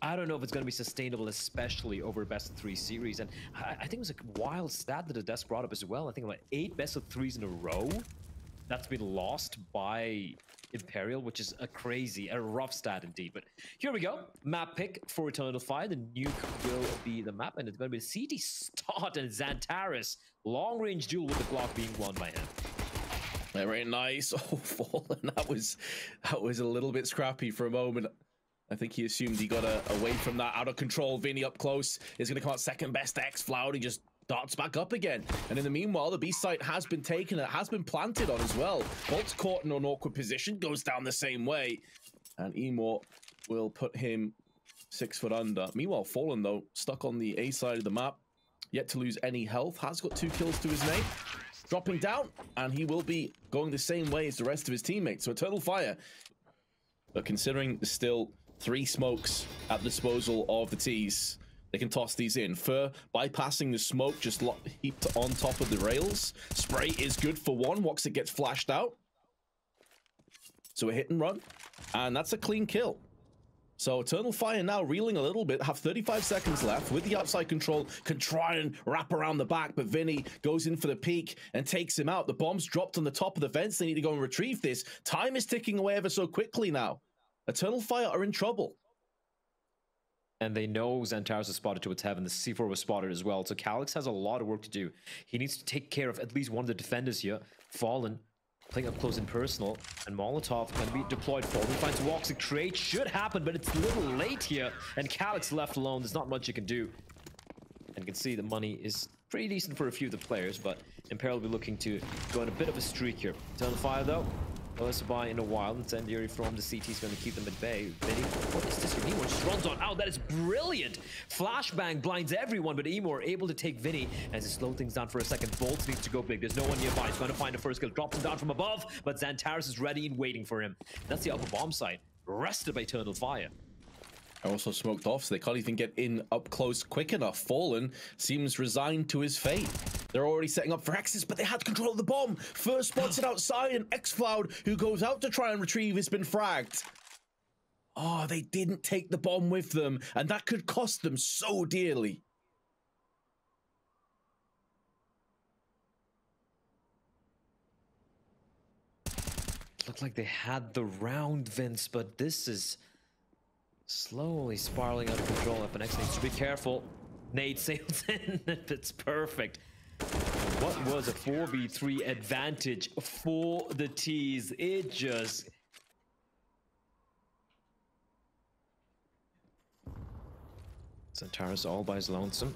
I don't know if it's going to be sustainable, especially over a best-of-3 series. And I think it was a wild stat that the desk brought up as well. I think like 8 best-of-3s in a row that's been lost by Imperial, which is a rough stat indeed. But here we go. Map pick for Eternal Fire. The nuke will be the map, and it's going to be CT Start and Xantares. Long-range duel with the Glock being won by him. Very nice. Oh, Fallen. That was a little bit scrappy for a moment. I think he assumed he got away from that. Out of control. Vinny up close is going to come out second best. X-Floud. He just darts back up again. And in the meanwhile, the B site has been taken. It has been planted on as well. Bolt's caught in an awkward position. Goes down the same way. And Emor will put him 6 foot under. Meanwhile, Fallen, though, stuck on the A side of the map. Yet to lose any health. Has got 2 kills to his name. Dropping down. And he will be going the same way as the rest of his teammates. So Eternal Fire. But considering still 3 smokes at the disposal of the T's, they can toss these in. Fur bypassing the smoke, just heaped on top of the rails. Spray is good for 1. Woxic gets flashed out. So a hit and run. And that's a clean kill. So Eternal Fire now reeling a little bit, have 35 seconds left with the outside control, can try and wrap around the back, but Vinny goes in for the peek and takes him out. The bomb's dropped on the top of the fence. They need to go and retrieve this. Time is ticking away ever so quickly now. Eternal Fire are in trouble. And they know Xantares is spotted towards heaven. The C4 was spotted as well. So Calyx has a lot of work to do. He needs to take care of at least one of the defenders here. Fallen, playing up close and personal. And Molotov can be deployed. Fallen finds Woxic. Trade should happen, but it's a little late here. And Calyx left alone. There's not much you can do. And you can see the money is pretty decent for a few of the players, but Imperial will be looking to go on a bit of a streak here. Eternal Fire, though. Goes by in a while. Incendiary from the CT is going to keep them at bay. Vinny, what is this? Emor just runs on out. That is brilliant. Flashbang blinds everyone, but Emor able to take Vinny as he slow things down for a second. Bolts needs to go big. There's no one nearby. He's going to find the first kill. Drops him down from above, but Xantares is ready and waiting for him. That's the upper bomb site. Rested by Eternal Fire. Also smoked off, so they can't even get in up close quick enough. Fallen seems resigned to his fate. They're already setting up for Axis, but they had control of the bomb. First spots it outside, and X-Cloud, who goes out to try and retrieve, has been fragged. Oh, they didn't take the bomb with them, and that could cost them so dearly. Looked like they had the round, Vince, but this is slowly spiraling out of control. FNX needs to be careful. Nade sails in. It's perfect. What was a 4v3 advantage for the T's? It just... Xantares all by his lonesome.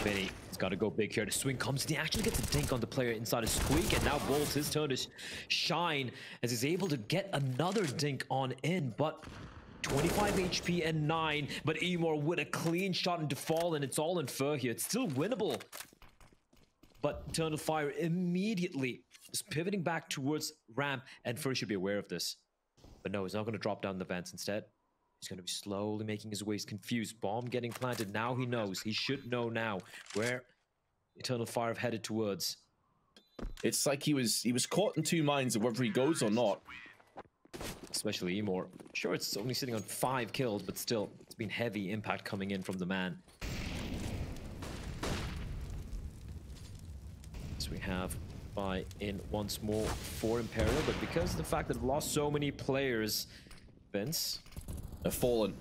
Vinny, he's got to go big here. The swing comes and he actually gets a dink on the player inside a squeak, and now Bolt, his turn to shine as he's able to get another dink on in, but 25 HP and 9, but Emor with a clean shot into Fallen. It's all in Fur here. It's still winnable. But Eternal Fire immediately just pivoting back towards ramp, and Fur should be aware of this. But no, he's not going to drop down the vents. Instead, he's going to be slowly making his way. He's confused. Bomb getting planted. Now he knows. He should know now where Eternal Fire have headed towards. It's like he was caught in 2 minds of whether he goes or not. Especially Emor. Sure, it's only sitting on 5 kills, but still, it's been heavy impact coming in from the man. So we have buy in once more for Imperial, but because of the fact that they've lost so many players, Vince... A Fallen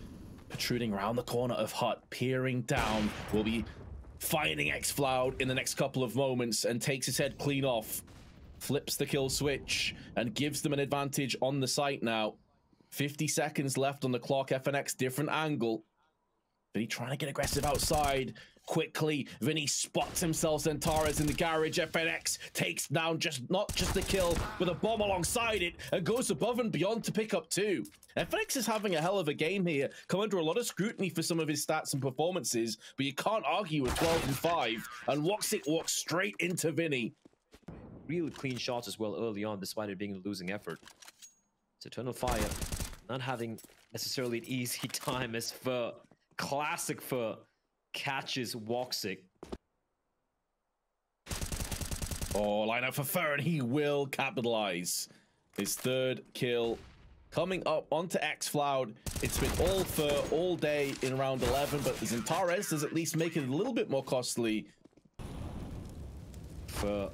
protruding around the corner of Hut, peering down, will be finding X-Floud in the next couple of moments and takes his head clean off. Flips the kill switch and gives them an advantage on the site now. 50 seconds left on the clock. FNX, different angle. Vinny trying to get aggressive outside. Quickly, Vinny spots himself. Xantares in the garage. FNX takes down not just the kill, but a bomb alongside it and goes above and beyond to pick up 2. FNX is having a hell of a game here. Come under a lot of scrutiny for some of his stats and performances, but you can't argue with 12 and 5. And Woxic walks straight into Vinny. Really clean shots as well early on, despite it being a losing effort. So Eternal Fire not having necessarily an easy time as Fur, classic Fur, catches Woxic. Oh, line out for Fur, and he will capitalize. His 3rd kill coming up onto Xfloud. It's been all for all day in round 11, but Zantares does at least make it a little bit more costly. For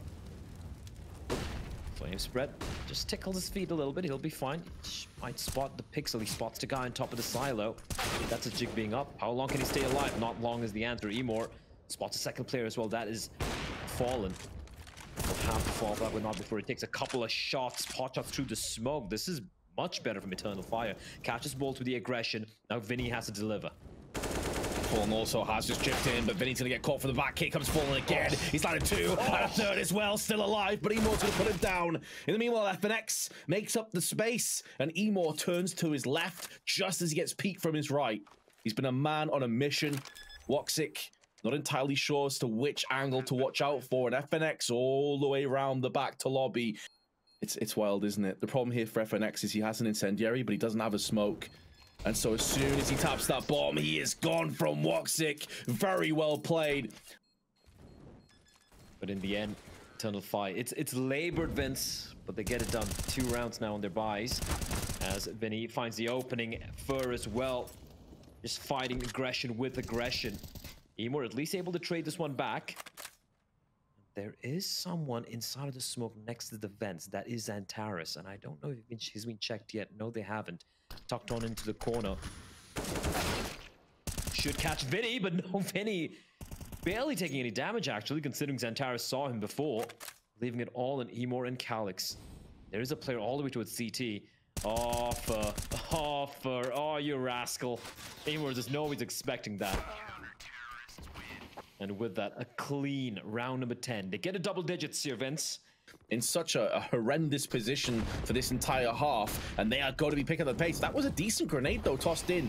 Flame Spread, just tickles his feet a little bit, he'll be fine. Might spot the pixel, he spots the guy on top of the silo. That's a jig being up. How long can he stay alive? Not long is the answer. Emor spots a second player as well. That is Fallen. Will have to fall back, but not before he takes a couple of shots, pot shots through the smoke. This is much better from Eternal Fire. Catches Bolt with the aggression. Now Vinny has to deliver. Fallen also has just chipped in, but Vinny's gonna get caught for the back. Here comes Fallen again. He's landed two, and a third as well, still alive, but Emor's gonna put him down. In the meanwhile, FNX makes up the space, and Emor turns to his left just as he gets peeked from his right. He's been a man on a mission. Woxic not entirely sure as to which angle to watch out for, and FNX all the way around the back to lobby. It's wild, isn't it? The problem here for FNX is he has an incendiary, but he doesn't have a smoke. And so as soon as he taps that bomb, he is gone from Woxic. Very well played. But in the end, Eternal Fire, it's labored, Vince, but they get it done. 2 rounds now on their buys, as Vinny finds the opening. Fur as well, just fighting aggression with aggression. Emor at least able to trade this one back. There is someone inside of the smoke next to the vents. That is Zantares, and I don't know if he's been checked yet. No, they haven't. Tucked on into the corner. Should catch Vinny, but no, Vinny barely taking any damage, actually, considering Zantares saw him before. Leaving it all in Emor and Calyx. There is a player all the way towards CT. Offer. Oh, you rascal. Emor does know he's expecting that. And with that, a clean round number 10. They get a double digits here, Vince. In such a horrendous position for this entire half, and they are going to be picking the pace. That was a decent grenade, though, tossed in.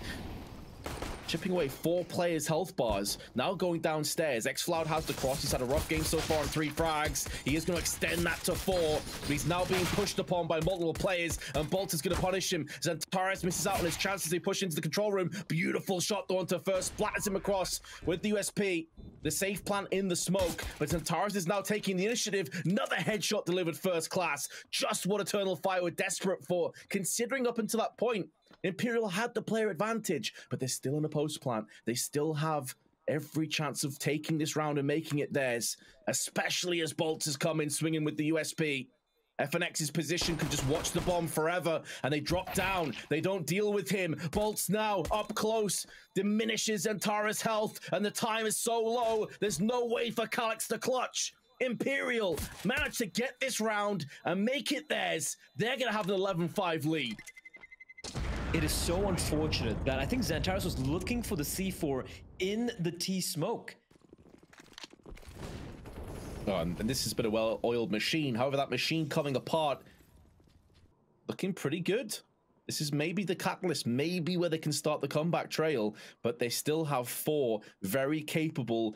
Chipping away 4 players' health bars. Now going downstairs. Xfloud has the cross. He's had a rough game so far on 3 frags. He is going to extend that to 4. But he's now being pushed upon by multiple players, and Bolt is going to punish him. Zantares misses out on his chances. They push into the control room. Beautiful shot, though, onto first. Splatters him across with the USP. The safe plant in the smoke. But Zantares is now taking the initiative. Another headshot delivered first class. Just what Eternal Fire were desperate for, considering up until that point, Imperial had the player advantage, but they're still in a post plant. They still have every chance of taking this round and making it theirs, especially as Bolts has come in swinging with the USP. FNX's position could just watch the bomb forever, and they drop down. They don't deal with him. Bolts now up close, diminishes Zantares' health, and the time is so low, there's no way for Calyx to clutch. Imperial managed to get this round and make it theirs. They're going to have an 11-5 lead. It is so unfortunate that I think Zantares was looking for the C4 in the T smoke. Oh, and this has been a well-oiled machine. However, that machine coming apart, looking pretty good. This is maybe the catalyst, maybe where they can start the comeback trail, but they still have 4 very capable,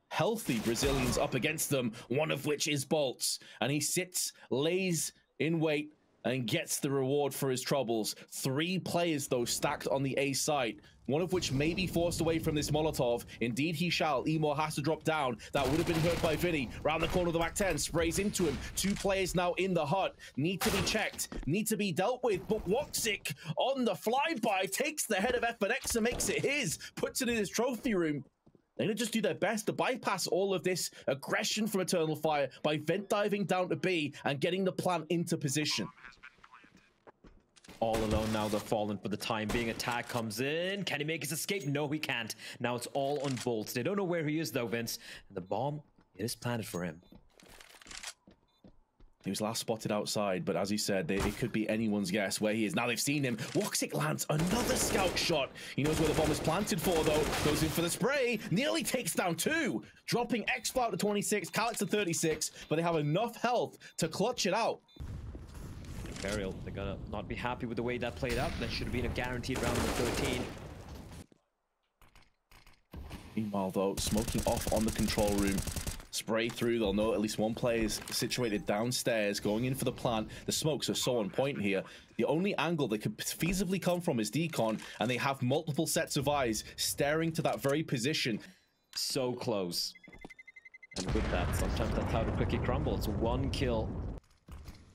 healthy Brazilians up against them, one of which is Bolts. And he sits, lays in wait, and gets the reward for his troubles. 3 players, though, stacked on the A site, one of which may be forced away from this Molotov. Indeed, he shall. Emor has to drop down. That would have been heard by Vinny. Round the corner of the back 10, sprays into him. 2 players now in the hut. Need to be checked, need to be dealt with. But Woxic, on the flyby, takes the head of FNX and makes it his. Puts it in his trophy room. They're going to just do their best to bypass all of this aggression from Eternal Fire by vent diving down to B and getting the plant into position. All alone now, they're fallen for the time being. Attack comes in. Can he make his escape? No, he can't. Now it's all on Bolts. They don't know where he is, though, Vince. And the bomb, it is planted for him. He was last spotted outside, but as he said, it could be anyone's guess where he is. Now they've seen him. Woxic lands another scout shot. He knows where the bomb is planted for, though. Goes in for the spray. Nearly takes down 2. Dropping Xfloud to 26, Calyx to 36, but they have enough health to clutch it out. Imperial, they're gonna not be happy with the way that played out. That should have been a guaranteed round number 13. Meanwhile, though, smoking off on the control room. Spray through, they'll know at least one player is situated downstairs, going in for the plant. The smokes are so on point here. The only angle they could feasibly come from is decon, and they have multiple sets of eyes staring to that very position. So close. And with that, sometimes that's how the cookie crumbles. 1 kill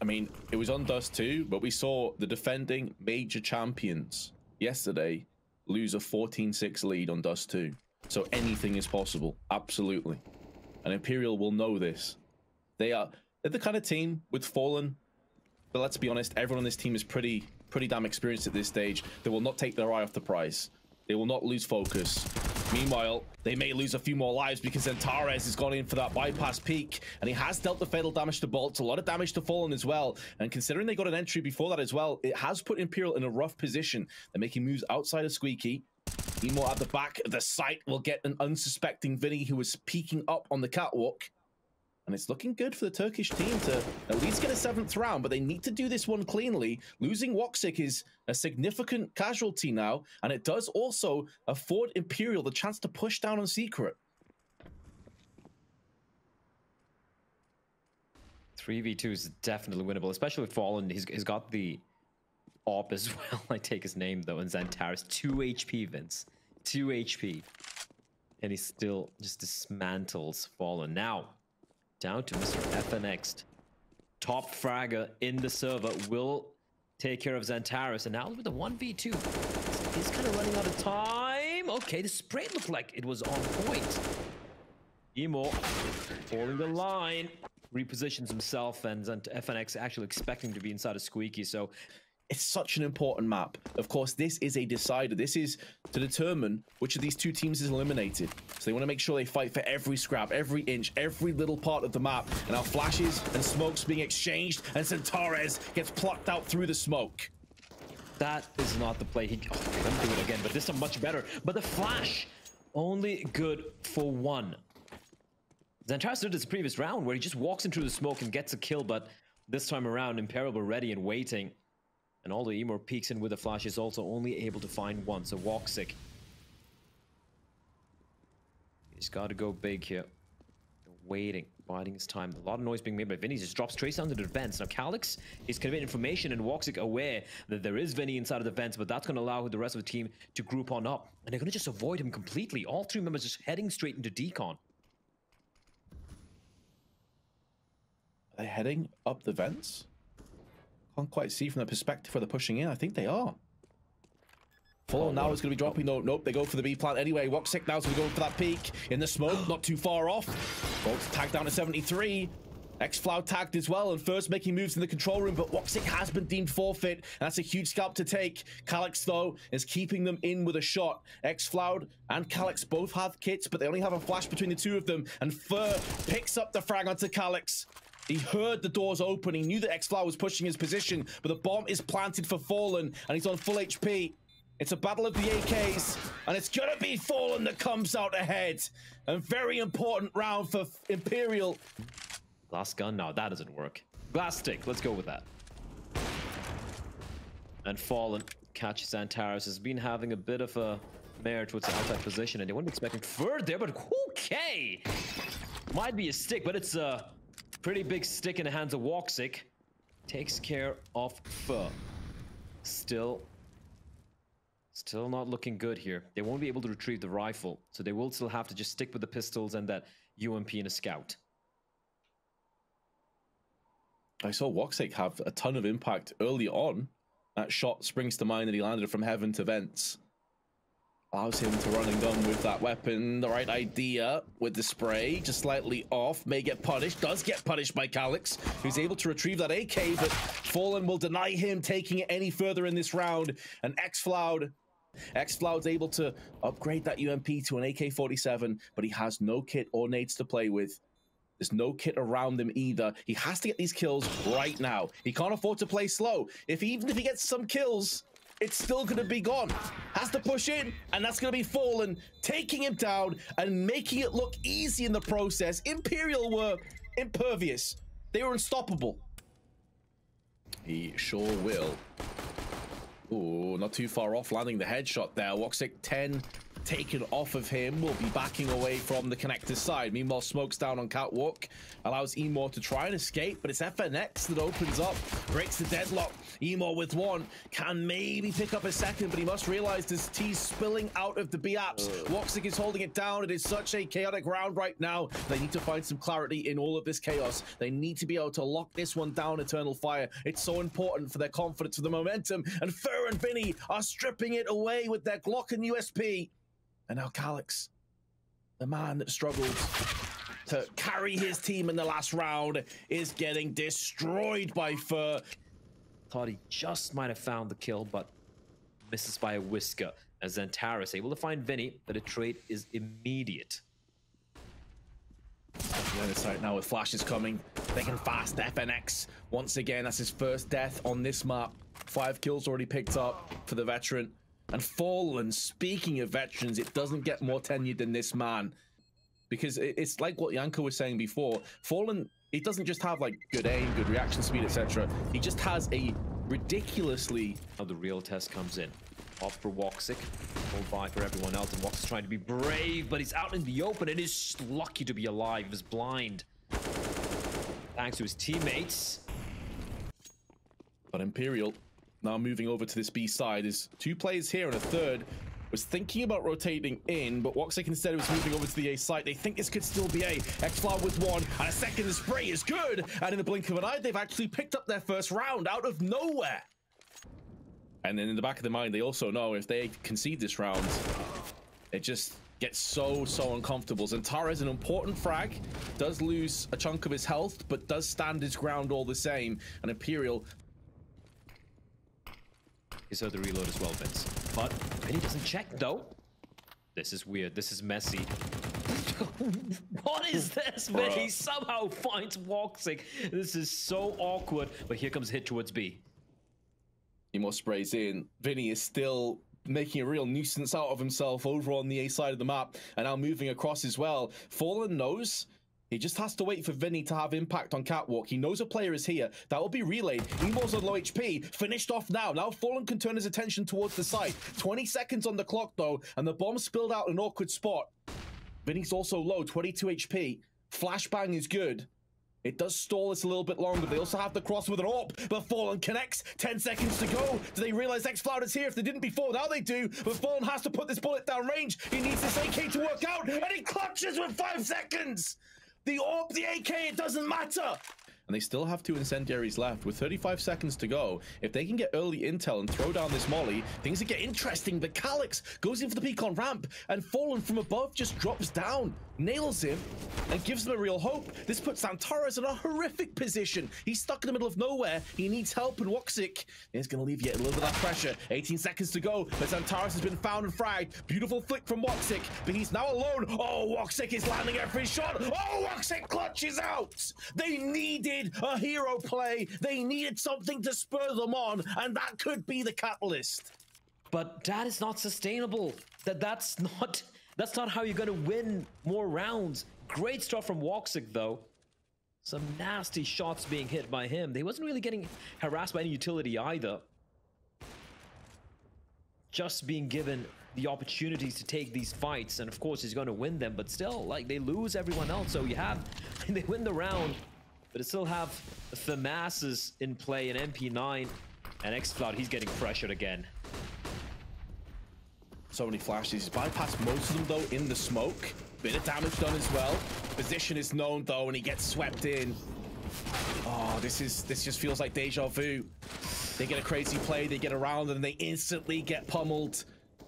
I mean, it was on Dust 2, but we saw the defending major champions yesterday lose a 14-6 lead on Dust 2. So anything is possible, absolutely. And Imperial will know this. They're the kind of team with Fallen, but let's be honest, everyone on this team is pretty damn experienced at this stage. They will not take their eye off the prize. They will not lose focus. Meanwhile, they may lose a few more lives because Antares has gone in for that bypass peak, and he has dealt the fatal damage to Bolts, a lot of damage to Fallen as well. And considering they got an entry before that as well, it has put Imperial in a rough position. They're making moves outside of Squeaky. Emo at the back of the site will get an unsuspecting Vinny who was peeking up on the catwalk. And it's looking good for the Turkish team to at least get a 7th round, but they need to do this one cleanly. Losing Woxic is a significant casualty now, and it does also afford Imperial the chance to push down on Secret. 3v2 is definitely winnable, especially with Fallen. He's got the AWP as well. I take his name, though, and Xantares. 2 HP, Vince. 2 HP. And he still just dismantles Fallen. Now, down to Mr. FNX. Top fragger in the server will take care of Xantares. And now with the 1v2, he's kind of running out of time. Okay, the spray looked like it was on point. Emo holding the line, repositions himself, and FNX actually expecting to be inside of Squeaky. So it's such an important map. Of course, this is a decider. This is to determine which of these two teams is eliminated. So they want to make sure they fight for every scrap, every inch, every little part of the map. And now flashes and smokes being exchanged, and Xantares gets plucked out through the smoke. That is not the play. He let him do it again, but this time much better. But the flash, only good for one. Xantares did his previous round where he just walks into the smoke and gets a kill, but this time around, Imperial were ready and waiting. And although Emo peeks in with the flash, is also only able to find one. So Woxic, he's got to go big here. Waiting, biding his time. A lot of noise being made by Vinny. He just drops trace down to the vents. Now Calyx is conveying information, and Woxic aware that there is Vinny inside of the vents, but that's going to allow the rest of the team to group on up. And they're going to just avoid him completely. All 3 members just heading straight into decon. Are they heading up the vents? Can't quite see from the perspective where they're pushing in. I think they are. Fallen now is going to be dropping. Nope, they go for the B plant anyway. Woxic now is going to go for that peak in the smoke, not too far off. Bolts tagged down to 73. Xfloud tagged as well, and first making moves in the control room, but Woxic has been deemed forfeit, and that's a huge scalp to take. Calyx, though, is keeping them in with a shot. Xfloud and Calyx both have kits, but they only have a flash between the two of them, and Fur picks up the frag onto Calyx. He heard the doors open. He knew that Xfloud was pushing his position, but the bomb is planted for Fallen, and he's on full HP. It's a battle of the AKs, and it's gonna be Fallen that comes out ahead. A very important round for Imperial. Last gun? No, that doesn't work. Glass stick, let's go with that. And Fallen catches Xantares. Has been having a bit of a mare towards the outside position, and they weren't expecting Fur there, but okay! Might be a stick, but it's a pretty big stick in the hands of Woxic. Takes care of Fur. Still not looking good here. They won't be able to retrieve the rifle, so they will still have to just stick with the pistols and that UMP and a scout. I saw Woxic have a ton of impact early on. That shot springs to mind that he landed from heaven to vents. Allows him to run and gun with that weapon. The right idea with the spray, just slightly off. May get punished, does get punished by Calyx, who's able to retrieve that AK, but Fallen will deny him taking it any further in this round. And Xfloud's able to upgrade that UMP to an AK-47, but he has no kit or nades to play with. There's no kit around him either. He has to get these kills right now. He can't afford to play slow. Even if he gets some kills, it's still going to be gone. Has to push in, and that's going to be Fallen, taking him down and making it look easy in the process. Imperial were impervious. They were unstoppable. He sure will. Ooh, not too far off landing the headshot there. Woxic 10 taken off of him, will be backing away from the connector side. Meanwhile, Smoke's down on Catwalk, allows Emor to try and escape, but it's FNX that opens up, breaks the deadlock. Emor with one, can maybe pick up a second, but he must realize this T's spilling out of the B-apps. Woxic is holding it down. It is such a chaotic round right now. They need to find some clarity in all of this chaos. They need to be able to lock this one down, Eternal Fire. It's so important for their confidence, for the momentum, and Fur and Vinny are stripping it away with their Glock and USP. And now Calyx, the man that struggled to carry his team in the last round, is getting destroyed by Fur. Thought he just might have found the kill, but misses by a whisker. As Xantares able to find Vinny, but a trade is immediate. The other side now with flashes coming, they can fast FNX. Once again, that's his first death on this map. 5 kills already picked up for the veteran. And Fallen, speaking of veterans, it doesn't get more tenured than this man. Because it's like what Yanko was saying before. Fallen, he doesn't just have like good aim, good reaction speed, etc. He just has a ridiculously... Now the real test comes in. Off for Woxic, hold by for everyone else, and Woxic's trying to be brave, but he's out in the open and is lucky to be alive. He was blind. Thanks to his teammates. But Imperial now moving over to this B side. Is 2 players here and a third was thinking about rotating in, but Woxic instead was moving over to the A site. They think this could still be A. Xflower with 1, and a second. The spray is good, and in the blink of an eye, they've actually picked up their first round out of nowhere. And then in the back of their mind, they also know if they concede this round, it just gets so uncomfortable. Xantares, an important frag, does lose a chunk of his health, but does stand his ground all the same. And Imperial... He's heard the reload as well, Vince. But Vinny doesn't check, though. This is weird. This is messy. What is this, man? He somehow finds Woxic. This is so awkward. But here comes a hit towards B. Emor sprays in. Vinny is still making a real nuisance out of himself over on the A side of the map, and now moving across as well. Fallen knows he just has to wait for Vinny to have impact on Catwalk. He knows a player is here. That will be relayed. Emor's on low HP. Finished off now. Now Fallen can turn his attention towards the site. 20 seconds on the clock, though, and the bomb spilled out in an awkward spot. Vinny's also low, 22 HP. Flashbang is good. It does stall us a little bit longer. They also have to cross with an AWP, but Fallen connects. 10 seconds to go. Do they realize Xflower is here? If they didn't before, now they do. But Fallen has to put this bullet down range. He needs this AK to work out, and he clutches with 5 seconds. The AWP, the AK, it doesn't matter. And they still have 2 incendiaries left with 35 seconds to go. If they can get early intel and throw down this molly, things will get interesting. But Calyx goes in for the peek on ramp, and Fallen from above just drops down, nails him, and gives them a real hope. This puts Xantares in a horrific position. He's stuck in the middle of nowhere. He needs help, and Woxic is going to alleviate a little bit of that pressure. 18 seconds to go, but Xantares has been found and fragged. Beautiful flick from Woxic, but he's now alone. Oh, Woxic is landing every shot. Oh, Woxic clutches out. They needed a hero play. They needed something to spur them on, and that could be the catalyst. But that is not sustainable. That's not how you're gonna win more rounds. Great stuff from Woxic, though. Some nasty shots being hit by him. He wasn't really getting harassed by any utility either. Just being given the opportunities to take these fights, and of course he's going to win them, but still, like, they lose everyone else. So you have, they win the round, but they still have the masses in play, and MP9 and Xflower, he's getting pressured again. So many flashes. He's bypassed most of them, though, in the smoke. Bit of damage done as well. Position is known, though, and he gets swept in. Oh, this just feels like deja vu. They get a crazy play, they get around, and they instantly get pummeled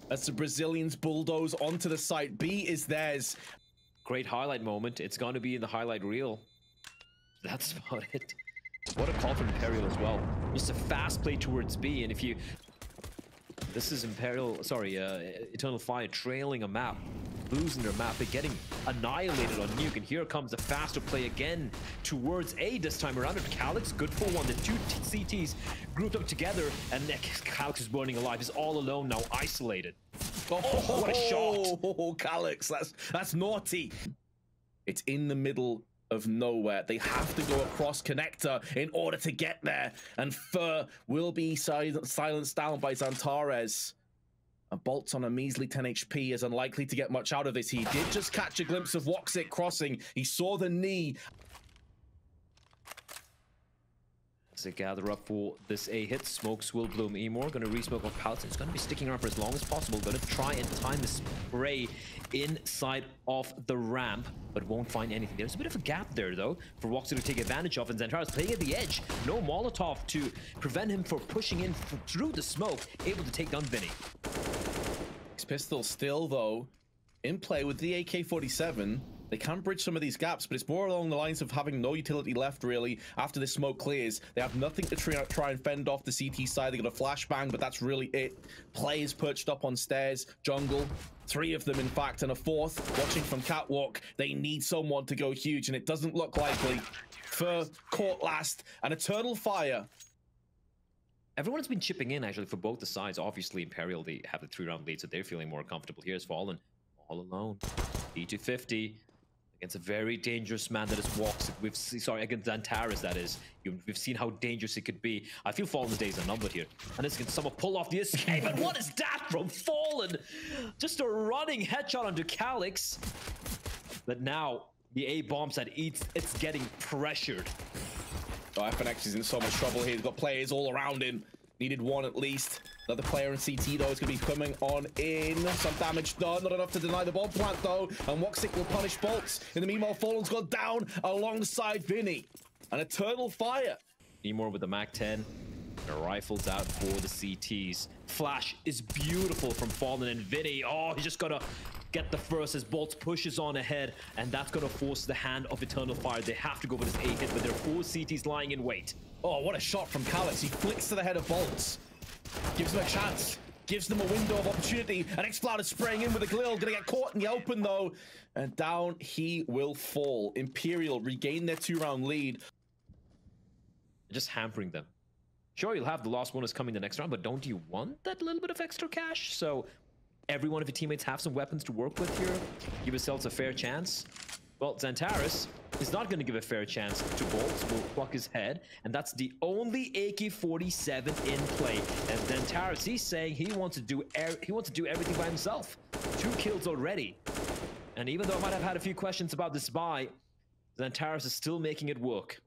as the Brazilians bulldoze onto the site. B is theirs. Great highlight moment. It's going to be in the highlight reel. That's about it. What a call from Imperial as well. Just a fast play towards B, and if you... This is Imperial, sorry, Eternal Fire trailing a map, losing their map, but getting annihilated on Nuke. And here comes the faster play again towards A this time around. And Calyx, good for one. The 2 CTs grouped up together, and Calyx is burning alive. He's all alone now, isolated. Oh, what a shot! Oh, Calyx, that's naughty. It's in the middle of nowhere. They have to go across connector in order to get there, and Fur will be silenced down by Xantares. And Bolt's on a measly 10 HP is unlikely to get much out of this. He did just catch a glimpse of Woxic crossing. He saw the knee. As they gather up for this A hit, smokes will bloom. Emor gonna re-smoke off Palace. It's gonna be sticking around for as long as possible. Gonna try and time the spray inside of the ramp, but won't find anything. There's a bit of a gap there though for Woxic to take advantage of, and Xantares playing at the edge. No Molotov to prevent him from pushing in through the smoke, able to take down Vinny. His pistol still though in play with the AK-47. They can bridge some of these gaps, but it's more along the lines of having no utility left, really, after this smoke clears. They have nothing to try and fend off the CT side. They got a flashbang, but that's really it. Players perched up on stairs, jungle, 3 of them, in fact, and a 4th watching from catwalk. They need someone to go huge, and it doesn't look likely. For caught last, an eternal fire. Everyone's been chipping in, actually, for both the sides. Obviously, Imperial, they have the 3-round lead, so they're feeling more comfortable. Here's Fallen, all alone. D250. Against a very dangerous man that is Woxic. Against Xantares, that is. We've seen how dangerous it could be. I feel Fallen's days are numbered here. And this can someone pull off the escape. And what is that from Fallen? Just a running headshot onto Calyx. But now, the A-bomb side, it's getting pressured. Oh, FNX is in so much trouble here. He's got players all around him. Needed 1 at least. Another player in CT though is going to be coming on in. Some damage done. Not enough to deny the bomb plant though. And Woxic will punish Bolts. In the meanwhile, Fallen's gone down alongside Vinny. An eternal fire. Emor with the MAC-10. The rifles out for the CTs. Flash is beautiful from Fallen, and Vinny. Oh, he's just gonna get the first as Bolts pushes on ahead, and that's gonna force the hand of Eternal Fire. They have to go for this A hit, but there are 4 CTs lying in wait. Oh, what a shot from Calyx. He flicks to the head of Bolts. Gives them a chance. Gives them a window of opportunity. And Xploud is spraying in with a Glil. Gonna get caught in the open though. And down he will fall. Imperial regain their 2-round lead. Just hampering them. Sure, you'll have the last bonus coming the next round, but don't you want that little bit of extra cash? So every one of your teammates have some weapons to work with here. Give yourselves a fair chance. Well, Xantares is not going to give a fair chance to Bolts. Will pluck his head, and that's the only AK-47 in play. And Xantares, he's saying he wants to do everything by himself. 2 kills already. And even though I might have had a few questions about this buy, Xantares is still making it work.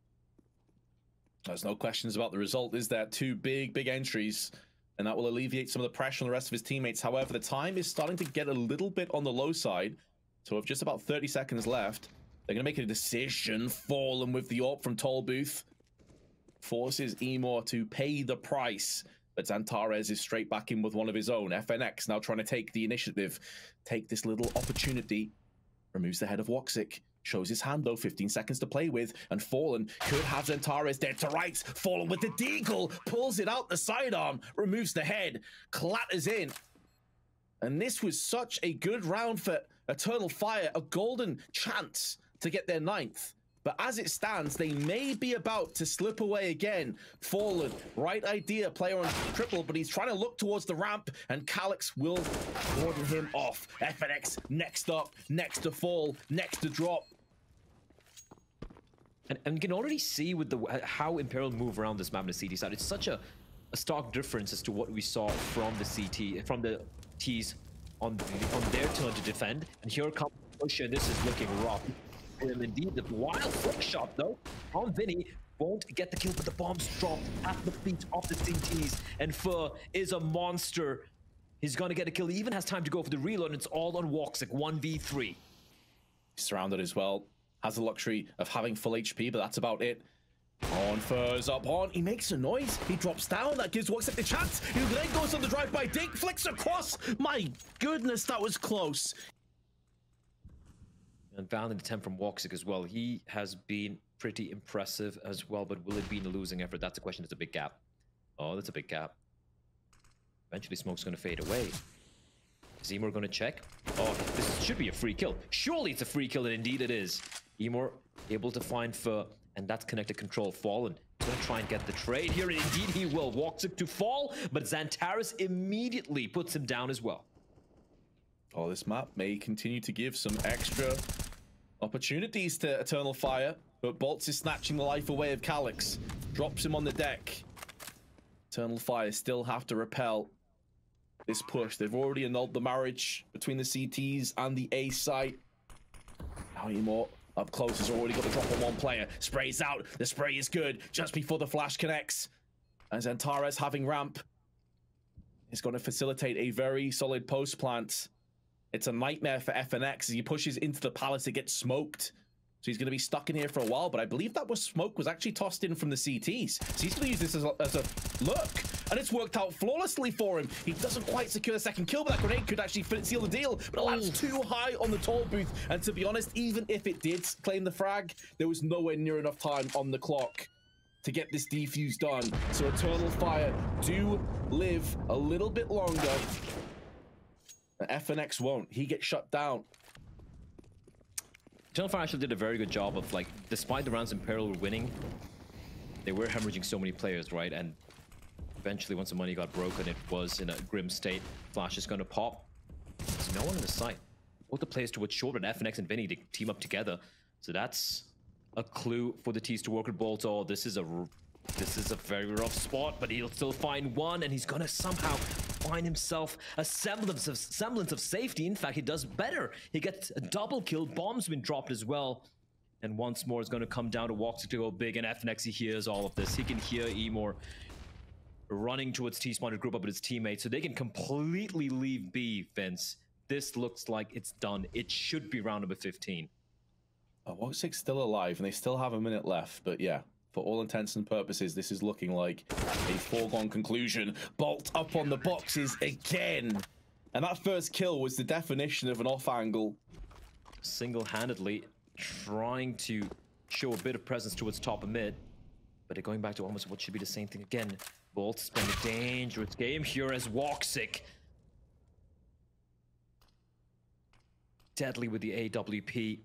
There's no questions about the result, is there? 2 big entries, and that will alleviate some of the pressure on the rest of his teammates. However, the time is starting to get a little bit on the low side. So with just about 30 seconds left, they're going to make a decision. Fallen with the AWP from Toll Booth forces Emor to pay the price. But Xantares is straight back in with one of his own. FNX now trying to take the initiative, take this little opportunity. Removes the head of Woxic. Shows his hand though, 15 seconds to play with, and Fallen could have Xantares dead to rights. Fallen with the deagle, pulls it out the sidearm, removes the head, clatters in. And this was such a good round for Eternal Fire, a golden chance to get their 9th. But as it stands, they may be about to slip away again. Fallen, right idea, player on triple, but he's trying to look towards the ramp, and Calyx will warden him off. FNX next up, next to fall, next to drop. And you can already see with how Imperial move around this map on the CT side. It's such a stark difference as to what we saw from the CT, from the T's on their turn to defend. And here comes Push, and this is looking rough. And indeed, the wild flick shot though from Vinny won't get the kill, but the bombs dropped at the feet of the CTs. And Fur is a monster. He's gonna get a kill. He even has time to go for the reload, and it's all on Woxic, 1v3. Surrounded as well. Has the luxury of having full HP, but that's about it. On Fur's up on. He makes a noise. He drops down. That gives Woxic the chance. He then goes on the drive-by dig. Flicks across. My goodness, that was close. And valiant attempt from Woxic as well. He has been pretty impressive as well, but will it be in a losing effort? That's a question. It's a big gap. Oh, that's a big gap. Eventually, smoke's going to fade away. Is Emor going to check? Oh, this should be a free kill. Surely it's a free kill, and indeed it is. Emor able to find Fur, and that's connected control. Fallen. He's going to try and get the trade here, and indeed he will. Woxic to fall, but Xantares immediately puts him down as well. Oh, this map may continue to give some extra opportunities to Eternal Fire, but Bolts is snatching the life away of Calyx. Drops him on the deck. Eternal Fire still have to repel. this push. They've already annulled the marriage between the CTs and the A site. Now Emor up close has already got the drop on one player. Sprays out. The spray is good just before the flash connects. And Antares having ramp is going to facilitate a very solid post plant. It's a nightmare for FNX as he pushes into the palace. It gets smoked. So he's going to be stuck in here for a while, but I believe that smoke was actually tossed in from the CTs. So he's going to use this as a look, and it's worked out flawlessly for him. He doesn't quite secure the second kill, but that grenade could actually seal the deal, but it lands too high on the toll booth. And to be honest, even if it did claim the frag, there was nowhere near enough time on the clock to get this defuse done. So Eternal Fire do live a little bit longer. And FNX won't. He gets shut down. Eternal Fire actually did a very good job of, like, despite the rounds Imperial were winning, they were hemorrhaging so many players, right? And eventually, once the money got broken, it was in a grim state. Flash is going to pop. There's no one in the site. Both the players towards short, and FNX and Vinny to team up together. So that's a clue for the T's to work with Bolt. Oh, this is a very rough spot, but he'll still find one, and he's going to somehow find himself a semblance of safety. In fact, he does better. He gets a double kill. Bomb's been dropped as well. And once more, it's going to come down to Woxic to go big. And FNX, he hears all of this. He can hear Emor running towards T-Spawn to group up with his teammates. So they can completely leave B, Vince. This looks like it's done. It should be round number 15. Woxic's still alive, and they still have a minute left. But yeah, for all intents and purposes, this is looking like a foregone conclusion. Bolt up on the boxes again. And that first kill was the definition of an off angle. Single-handedly trying to show a bit of presence towards top of mid. But going back to almost what should be the same thing again. Bolt's playing a dangerous game here as Woxic. Deadly with the AWP.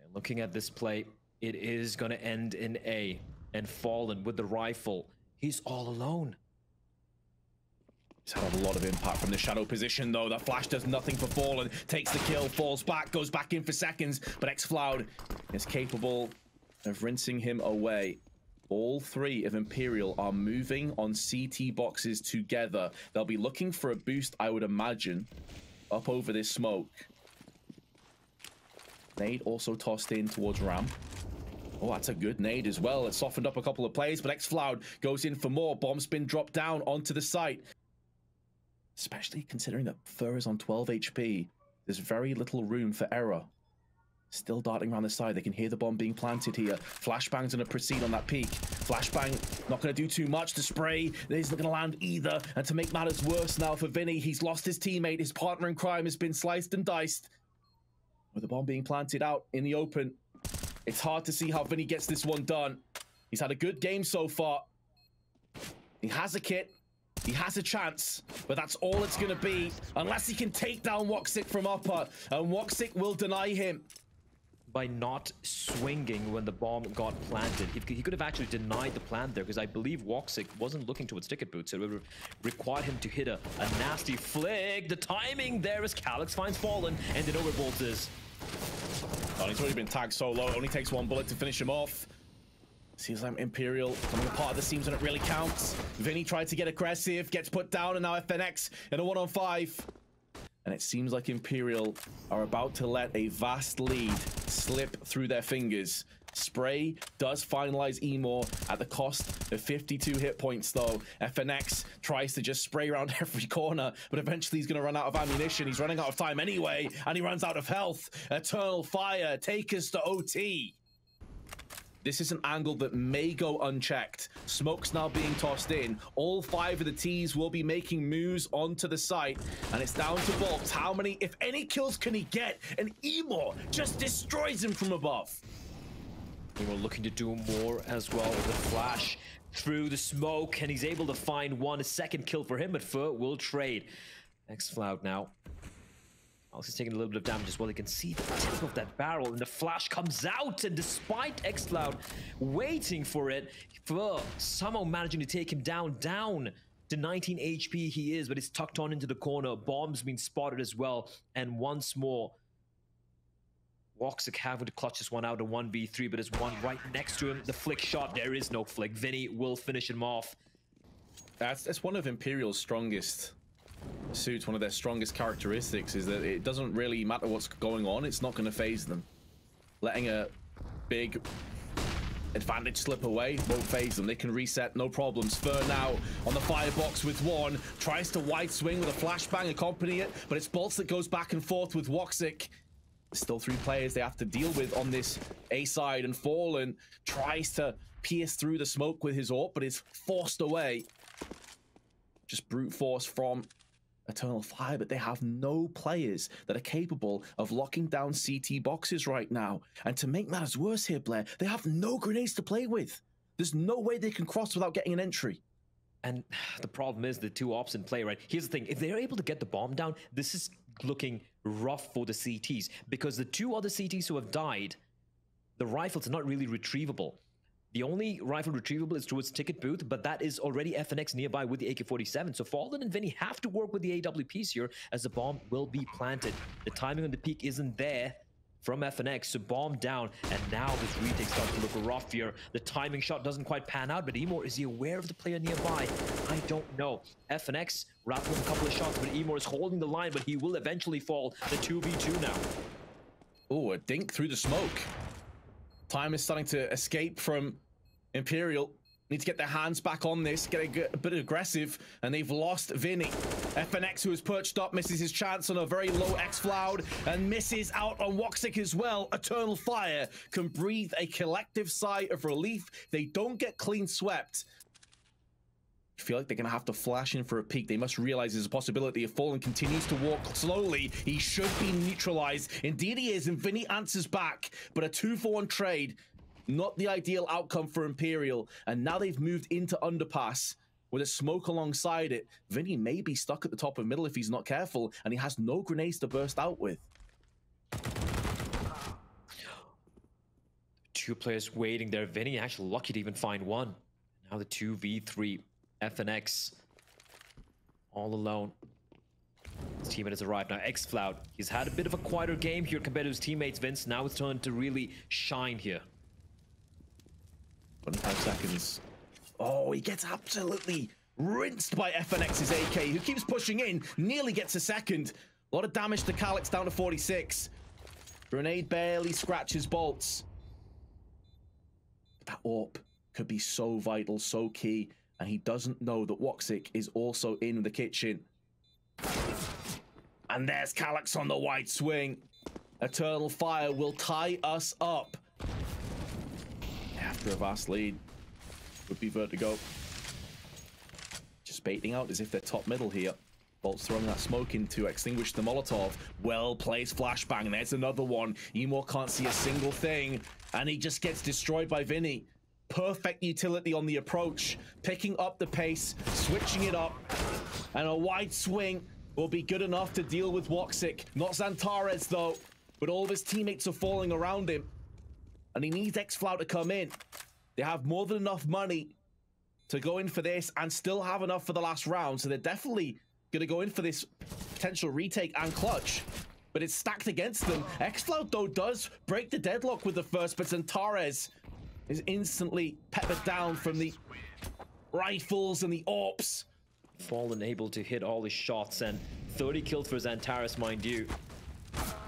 And looking at this play, it is going to end in A. And Fallen with the rifle. He's all alone. He's had a lot of impact from the shadow position, though. That flash does nothing for Fallen. Takes the kill, falls back, goes back in for seconds. But xFloud is capable of rinsing him away. All three of Imperial are moving on CT boxes together. They'll be looking for a boost, I would imagine, up over this smoke. Nade also tossed in towards ramp. Oh, that's a good nade as well. It softened up a couple of plays, but xFloud goes in for more. Bomb's been dropped down onto the site. Especially considering that Fur is on 12 HP. There's very little room for error. Still darting around the side. They can hear the bomb being planted here. Flashbang's going to proceed on that peak. Flashbang not going to do too much. The spray isn't going to land either. And to make matters worse now for Vinny, he's lost his teammate. His partner in crime has been sliced and diced. With the bomb being planted out in the open, it's hard to see how Vinny gets this one done. He's had a good game so far. He has a kit. He has a chance, but that's all it's going to be unless he can take down Woxic from upper, and Woxic will deny him. By not swinging when the bomb got planted. He could have actually denied the plant there, because I believe Woxic wasn't looking towards ticket boots. So it would have required him to hit a nasty flick. The timing there as Calyx finds Fallen, and they know where Bolt is. Oh, he's already been tagged so low. Only takes one bullet to finish him off. Seems like Imperial coming apart of the seams when it really counts. Vinny tried to get aggressive, gets put down, and now FNX in a 1-on-5. And it seems like Imperial are about to let a vast lead slip through their fingers. Spray does finalize Emor at the cost of 52 hit points, though. FNX tries to just spray around every corner, but eventually he's going to run out of ammunition. He's running out of time anyway, and he runs out of health. Eternal Fire take us to OT. This is an angle that may go unchecked. Smoke's now being tossed in. All 5 of the T's will be making moves onto the site. And it's down to Bolt. How many, if any, kills can he get? And Emor just destroys him from above. Emor looking to do more as well with the flash through the smoke. And he's able to find a second kill for him, but Fur will trade. xFloud now. Alex is taking a little bit of damage as well. You can see the tip of that barrel, and the flash comes out. And despite xFloud waiting for it, Fur somehow managing to take him down to 19 HP he is, but it's tucked on into the corner. Bomb's been spotted as well. And once more, Woxic having to clutch this one out in 1v3, but there's one right next to him. The flick shot, there is no flick. Vinny will finish him off. That's one of Imperial's strongest suits one of their strongest characteristics is that it doesn't really matter what's going on. It's not going to phase them. Letting a big advantage slip away won't phase them. They can reset, no problems. Fur now on the firebox with one. Tries to wide swing with a flashbang, accompany it, but it's Bolts that goes back and forth with Woxic. Still 3 players they have to deal with on this A side, and Fallen tries to pierce through the smoke with his AWP, but is forced away. Just brute force from Eternal Fire, but they have no players that are capable of locking down CT boxes right now. And to make matters worse here, Blair, they have no grenades to play with. There's no way they can cross without getting an entry. And the problem is the 2 ops in play, right? Here's the thing. If they're able to get the bomb down, this is looking rough for the CTs, because the 2 other CTs who have died, the rifles are not really retrievable. The only rifle retrievable is towards Ticket Booth, but that is already FNX nearby with the AK-47. So Fallen and Vinny have to work with the AWPs here, as the bomb will be planted. The timing on the peak isn't there from FNX, so bomb down, and now this retake starts to look rough here. The timing shot doesn't quite pan out, but Emor, is he aware of the player nearby? I don't know. FNX rattling a couple of shots, but Emor is holding the line, but he will eventually fall. The 2v2 now. Oh, a dink through the smoke. Time is starting to escape from Imperial. Need to get their hands back on this, get a bit aggressive, and they've lost Vinny. FNX, who is perched up, misses his chance on a very low X-Floud and misses out on Woxic as well. Eternal Fire can breathe a collective sigh of relief. They don't get clean swept. I feel like they're going to have to flash in for a peek. They must realize there's a possibility. If Fallen continues to walk slowly, he should be neutralized. Indeed he is, and Vinny answers back, but a 2-for-1 trade. Not the ideal outcome for Imperial, and now they've moved into Underpass with a smoke alongside it. Vinny may be stuck at the top of middle if he's not careful, and he has no grenades to burst out with. 2 players waiting there. Vinny actually lucky to even find one. Now the 2v3. FNX all alone. His teammate has arrived now. X-Floud, he's had a bit of a quieter game here compared to his teammates, Vince. Now it's time to really shine here. 25 seconds. Oh, he gets absolutely rinsed by FNX's AK, who keeps pushing in, nearly gets a second. A lot of damage to Calyx, down to 46. Grenade barely scratches Bolts. That AWP could be so vital, so key, and he doesn't know that Woxic is also in the kitchen. And there's Calyx on the wide swing. Eternal Fire will tie us up. After a vast lead, would be Vertigo. Just baiting out as if they're top middle here. Bolt's throwing that smoke in to extinguish the Molotov. Well-placed flashbang. There's another one. Emor can't see a single thing, and he just gets destroyed by Vinny. Perfect utility on the approach, picking up the pace, switching it up, and a wide swing will be good enough to deal with Woxic. Not Xantares though, but all of his teammates are falling around him, and he needs X-Floud to come in. They have more than enough money to go in for this and still have enough for the last round, so they're definitely going to go in for this potential retake and clutch. But it's stacked against them. X-Floud though does break the deadlock with the first, but Xantares is instantly peppered down from the rifles and the AWPs. Fallen able to hit all his shots, and 30 kills for Xantares, mind you.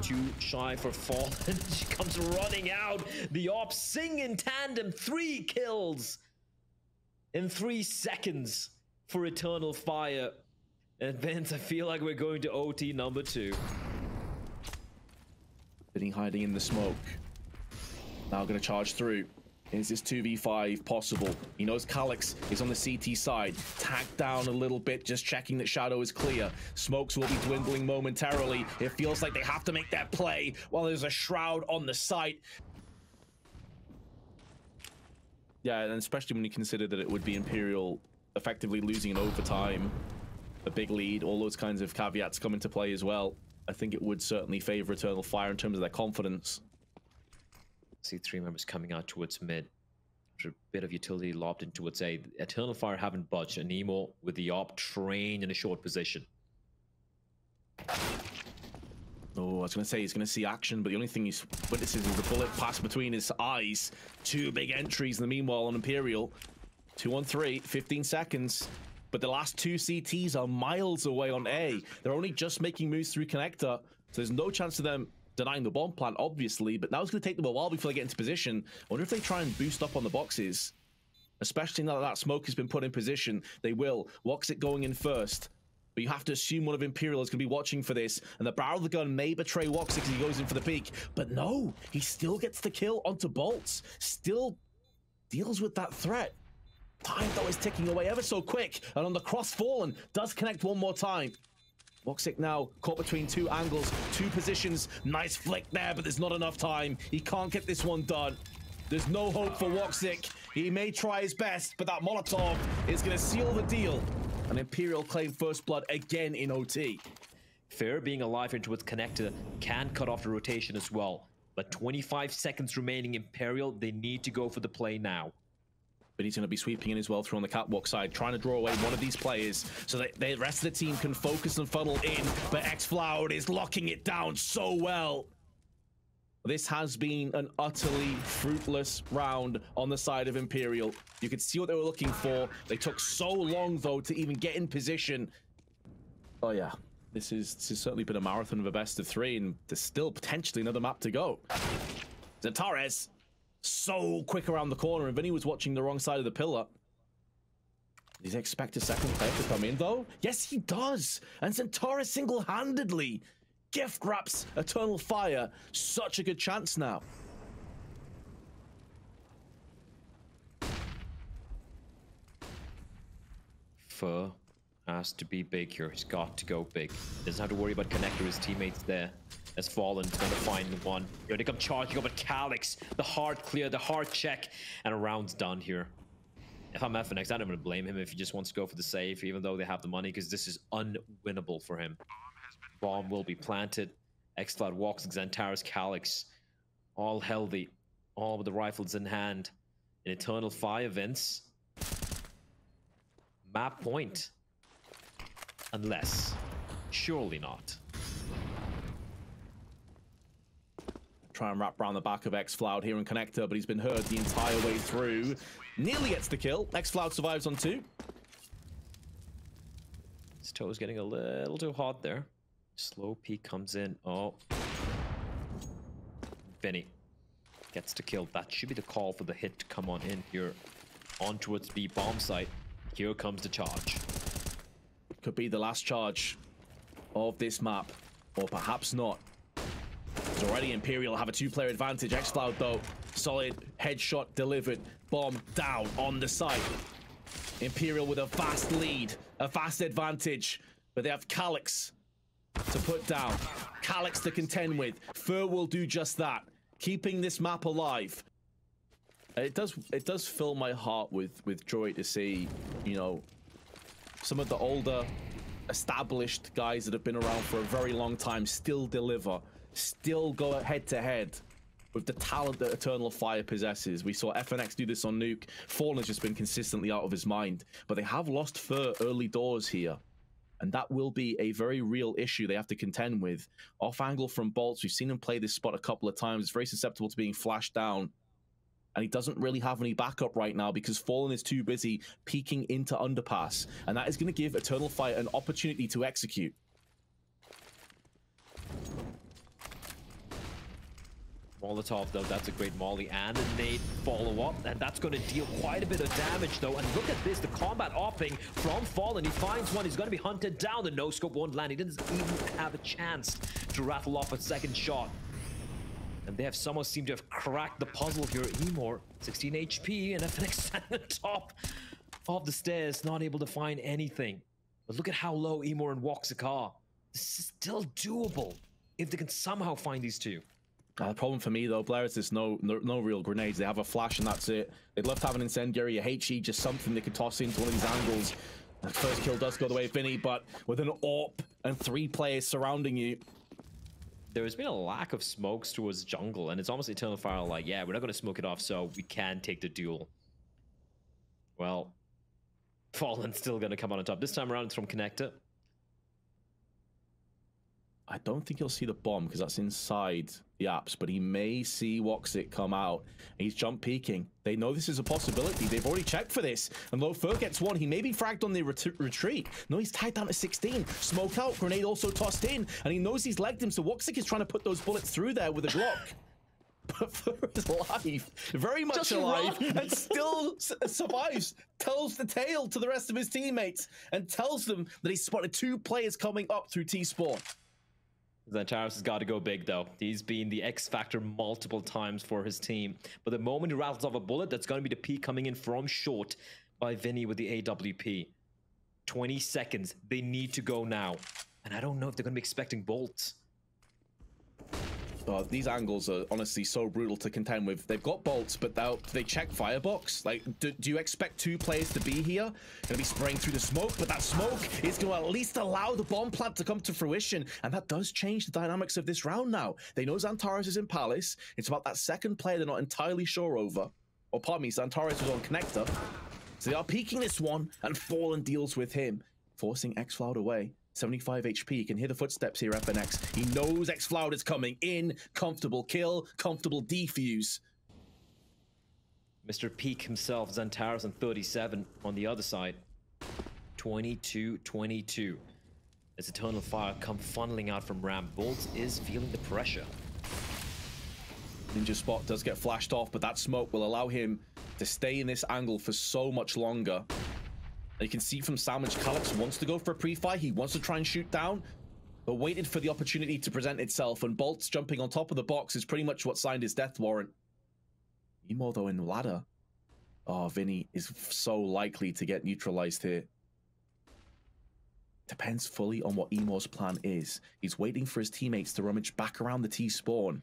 Too shy for Fallen. She comes running out. The AWPs sing in tandem. 3 kills in 3 seconds for Eternal Fire. And Vince, I feel like we're going to OT number 2. Sitting hiding in the smoke. Now going to charge through. Is this 2v5 possible? He knows Calyx is on the CT side. Tagged down a little bit, just checking that Shadow is clear. Smokes will be dwindling momentarily. It feels like they have to make that play while there's a Shroud on the site. Yeah, and especially when you consider that it would be Imperial effectively losing in overtime, a big lead, all those kinds of caveats come into play as well. I think it would certainly favor Eternal Fire in terms of their confidence. See 3 members coming out towards mid. There's a bit of utility lobbed in towards A. Eternal Fire haven't budged, and Nemo with the AWP trained in a short position. Oh, I was going to say he's going to see action, but the only thing he's witnesses is the bullet pass between his eyes. 2 big entries in the meanwhile on Imperial. 2 on 3, 15 seconds. but the last two CTs are miles away on A. They're only just making moves through connector, so there's no chance of them denying the bomb plant, obviously, but now it's going to take them a while before they get into position. I wonder if they try and boost up on the boxes, especially now that that smoke has been put in position. They will. Woxic going in first, but you have to assume one of Imperial is going to be watching for this, and the barrel of the gun may betray Woxic as he goes in for the peek, but no, he still gets the kill onto Bolts, still deals with that threat. Time, though, is ticking away ever so quick, and on the cross, Fallen does connect one more time. Woxic now caught between two angles, two positions. Nice flick there, but there's not enough time. He can't get this one done. There's no hope for Woxic. He may try his best, but that Molotov is going to seal the deal. And Imperial claim first blood again in OT. Fair being alive into its connector can cut off the rotation as well. But 25 seconds remaining, Imperial, they need to go for the play now. But he's going to be sweeping in as well through on the catwalk side, trying to draw away one of these players so that the rest of the team can focus and funnel in. But xFloud is locking it down so well. This has been an utterly fruitless round on the side of Imperial. You could see what they were looking for. They took so long, though, to even get in position. Oh, yeah. This has certainly been a marathon of a best of three, and there's still potentially another map to go. Zentares so quick around the corner, and Vinny was watching the wrong side of the pillar. Does he expect a second player to come in, though? Yes, he does. And Zentares single-handedly gift wraps Eternal Fire. Such a good chance now. Fur has to be big here. He's got to go big. Doesn't have to worry about connector. His teammates there. As Fallen's going to find one. Here they come charging up at Calyx. The hard clear, the hard check, and a round's done here. If I'm FNX, I don't even blame him if he just wants to go for the save, even though they have the money, because this is unwinnable for him. Bomb will be planted. xFloud walks Xantaris, Calyx, all healthy, all with the rifles in hand. An Eternal Fire, Vince. Map point. Unless, surely not. Try and wrap around the back of xFloud here in connector, but he's been heard the entire way through. Nearly gets the kill. xFloud survives on 2. His toe is getting a little too hot there. Slow peek comes in. Oh. Benny gets the kill. That should be the call for the hit to come on in here. On towards the bomb site. Here comes the charge. Could be the last charge of this map, or perhaps not. Already Imperial have a 2-player advantage. xFloud, though, solid headshot delivered. Bomb down on the site. Imperial with a vast lead, a vast advantage, but they have Calyx to put down. Calyx to contend with. Fur will do just that, keeping this map alive. It does fill my heart with joy to see, you know, some of the older, established guys that have been around for a very long time still deliver. Still go head to head with the talent that Eternal Fire possesses. We saw FNX do this on Nuke. Fallen has just been consistently out of his mind, but they have lost Fur early doors here, and that will be a very real issue they have to contend with. Off angle from Bolts, we've seen him play this spot a couple of times. It's very susceptible to being flashed down, and he doesn't really have any backup right now because Fallen is too busy peeking into underpass, and that is going to give Eternal Fire an opportunity to execute. Molotov, though, that's a great molly, and a nade follow-up, and that's going to deal quite a bit of damage, though. And look at this, the combat opping from Fallen. He finds one, he's going to be hunted down. The no-scope won't land. He doesn't even have a chance to rattle off a second shot. And they have somehow seemed to have cracked the puzzle here. Emor, 16 HP, and FNX at the top of the stairs, not able to find anything. But look at how low Emor and Woxic are. This is still doable if they can somehow find these two. The problem for me, though, Blair, is there's no real grenades. They have a flash and that's it. They'd love to have an incendiary, a HE, just something they could toss into one of these angles. The first kill does go the way of Vinny, but with an AWP and 3 players surrounding you. There's been a lack of smokes towards jungle, and it's almost Eternal Fire like, yeah, we're not going to smoke it off, so we can take the duel. Well, Fallen's still going to come on top. This time around, it's from Connector. I don't think he'll see the bomb because that's inside the apps, but he may see Woxic come out. He's jump peeking. They know this is a possibility. They've already checked for this. And Lofur gets one. He may be fragged on the retreat. No, he's tied down to 16. Smoke out. Grenade also tossed in. And he knows he's legged him, so Woxic is trying to put those bullets through there with a Glock. But Fur is alive, very much Just alive, run. and still survives. Tells the tale to the rest of his teammates and tells them that he spotted 2 players coming up through T-spawn. Xantares has got to go big, though. He's been the X factor multiple times for his team. But the moment he rattles off a bullet, that's going to be the peak coming in from short by Vinny with the AWP. 20 seconds. They need to go now. And I don't know if they're going to be expecting bolts. These angles are honestly so brutal to contend with. They've got bolts, but they check firebox. Like, do you expect 2 players to be here? Going to be spraying through the smoke, but that smoke is going to at least allow the bomb plant to come to fruition, and that does change the dynamics of this round now. They know Xantares is in Palace. It's about that second player they're not entirely sure over. Or pardon me, Xantares was on Connector. So they are peeking this one, and Fallen deals with him, forcing xFloud away. 75 HP, you can hear the footsteps here, FNX. He knows xFloud is coming in. Comfortable kill, comfortable defuse. Mr. Peak himself, Xantares on 37 on the other side. 22-22. As Eternal Fire come funneling out from ramp, Bolt is feeling the pressure. Ninja Spot does get flashed off, but that smoke will allow him to stay in this angle for so much longer. You can see from Sandwich, Calyx wants to go for a pre-fire. He wants to try and shoot down, but waited for the opportunity to present itself. And Bolt's jumping on top of the box is pretty much what signed his death warrant. Emo, though, in ladder. Oh, Vinny is so likely to get neutralized here. Depends fully on what Emo's plan is. He's waiting for his teammates to rummage back around the T-spawn.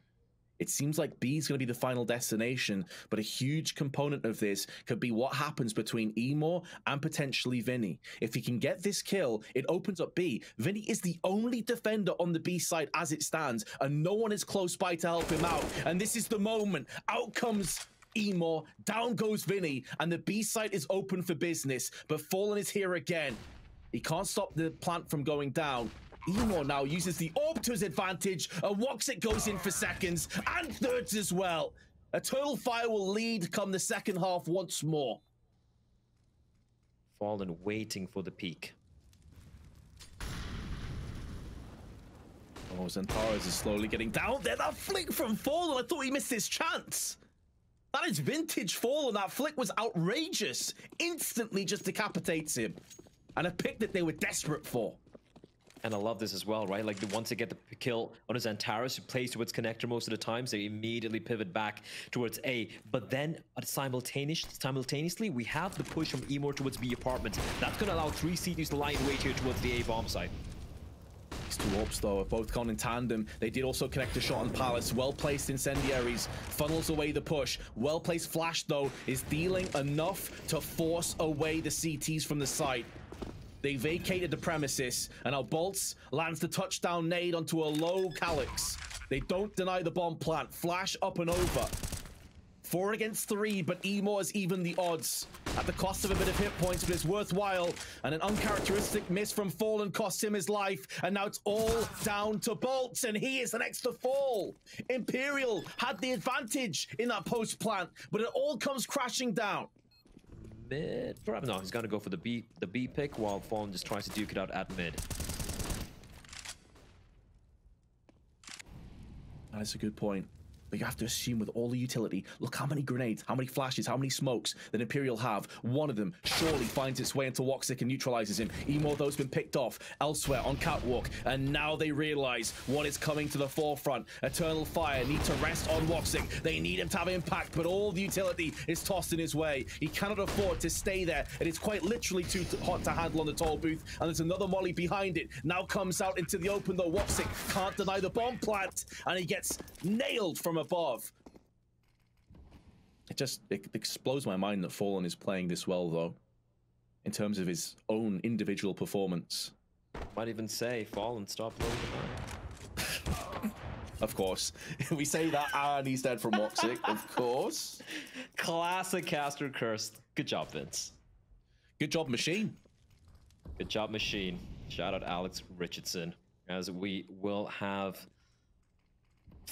It seems like B is going to be the final destination, but a huge component of this could be what happens between Emo and potentially Vinny. If he can get this kill, it opens up B. Vinny is the only defender on the B side as it stands, and no one is close by to help him out. And this is the moment. Out comes Emo, down goes Vinny, and the B side is open for business. But Fallen is here again. He can't stop the plant from going down. Emo now uses the orb to his advantage, and Woxic goes in for seconds and thirds as well. Eternal Fire will lead come the second half once more. Fallen waiting for the peak. Oh, Xantares is slowly getting down there. That flick from Fallen, I thought he missed his chance. That is vintage Fallen. That flick was outrageous. Instantly just decapitates him. And a pick that they were desperate for. And I love this as well, right? Like, once they get the kill on his Xantares, who plays towards connector most of the times, they immediately pivot back towards A. But then, simultaneously, we have the push from Emor towards B apartments. That's going to allow 3 CTs to lie in wait here towards the A bomb site. These 2 orbs, though, have both gone in tandem. They did also connect a shot on Palace. Well-placed incendiaries. Funnels away the push. Well-placed flash, though, is dealing enough to force away the CTs from the site. They vacated the premises, and now Bolts lands the touchdown nade onto a low Calyx. They don't deny the bomb plant. Flash up and over. 4 against 3, but Emo has even the odds. At the cost of a bit of hit points, but it's worthwhile. And an uncharacteristic miss from Fallen costs him his life. And now it's all down to Bolts, and he is the next to fall. Imperial had the advantage in that post plant, but it all comes crashing down. Mid, perhaps no, he's gonna go for the B pick while Fallen just tries to duke it out at mid. That's a good point. But you have to assume with all the utility, look how many grenades, how many flashes, how many smokes that Imperial have. One of them surely finds its way into Woxic and neutralizes him. Emo, though's been picked off elsewhere on Catwalk, and now they realize what is coming to the forefront. Eternal Fire need to rest on Woxic. They need him to have impact, but all the utility is tossed in his way. He cannot afford to stay there, and it's quite literally too hot to handle on the tall booth, and there's another molly behind it. Now comes out into the open, though. Woxic can't deny the bomb plant, and he gets nailed from above. It explodes my mind that Fallen is playing this well, though, in terms of his own individual performance. Might even say, Fallen, stop blowing the mind. Of course. We say that and he's dead from Woxic, of course. Classic caster cursed. Good job, Vince. Good job, Machine. Good job, Machine. Shout out Alex Richardson. as we will have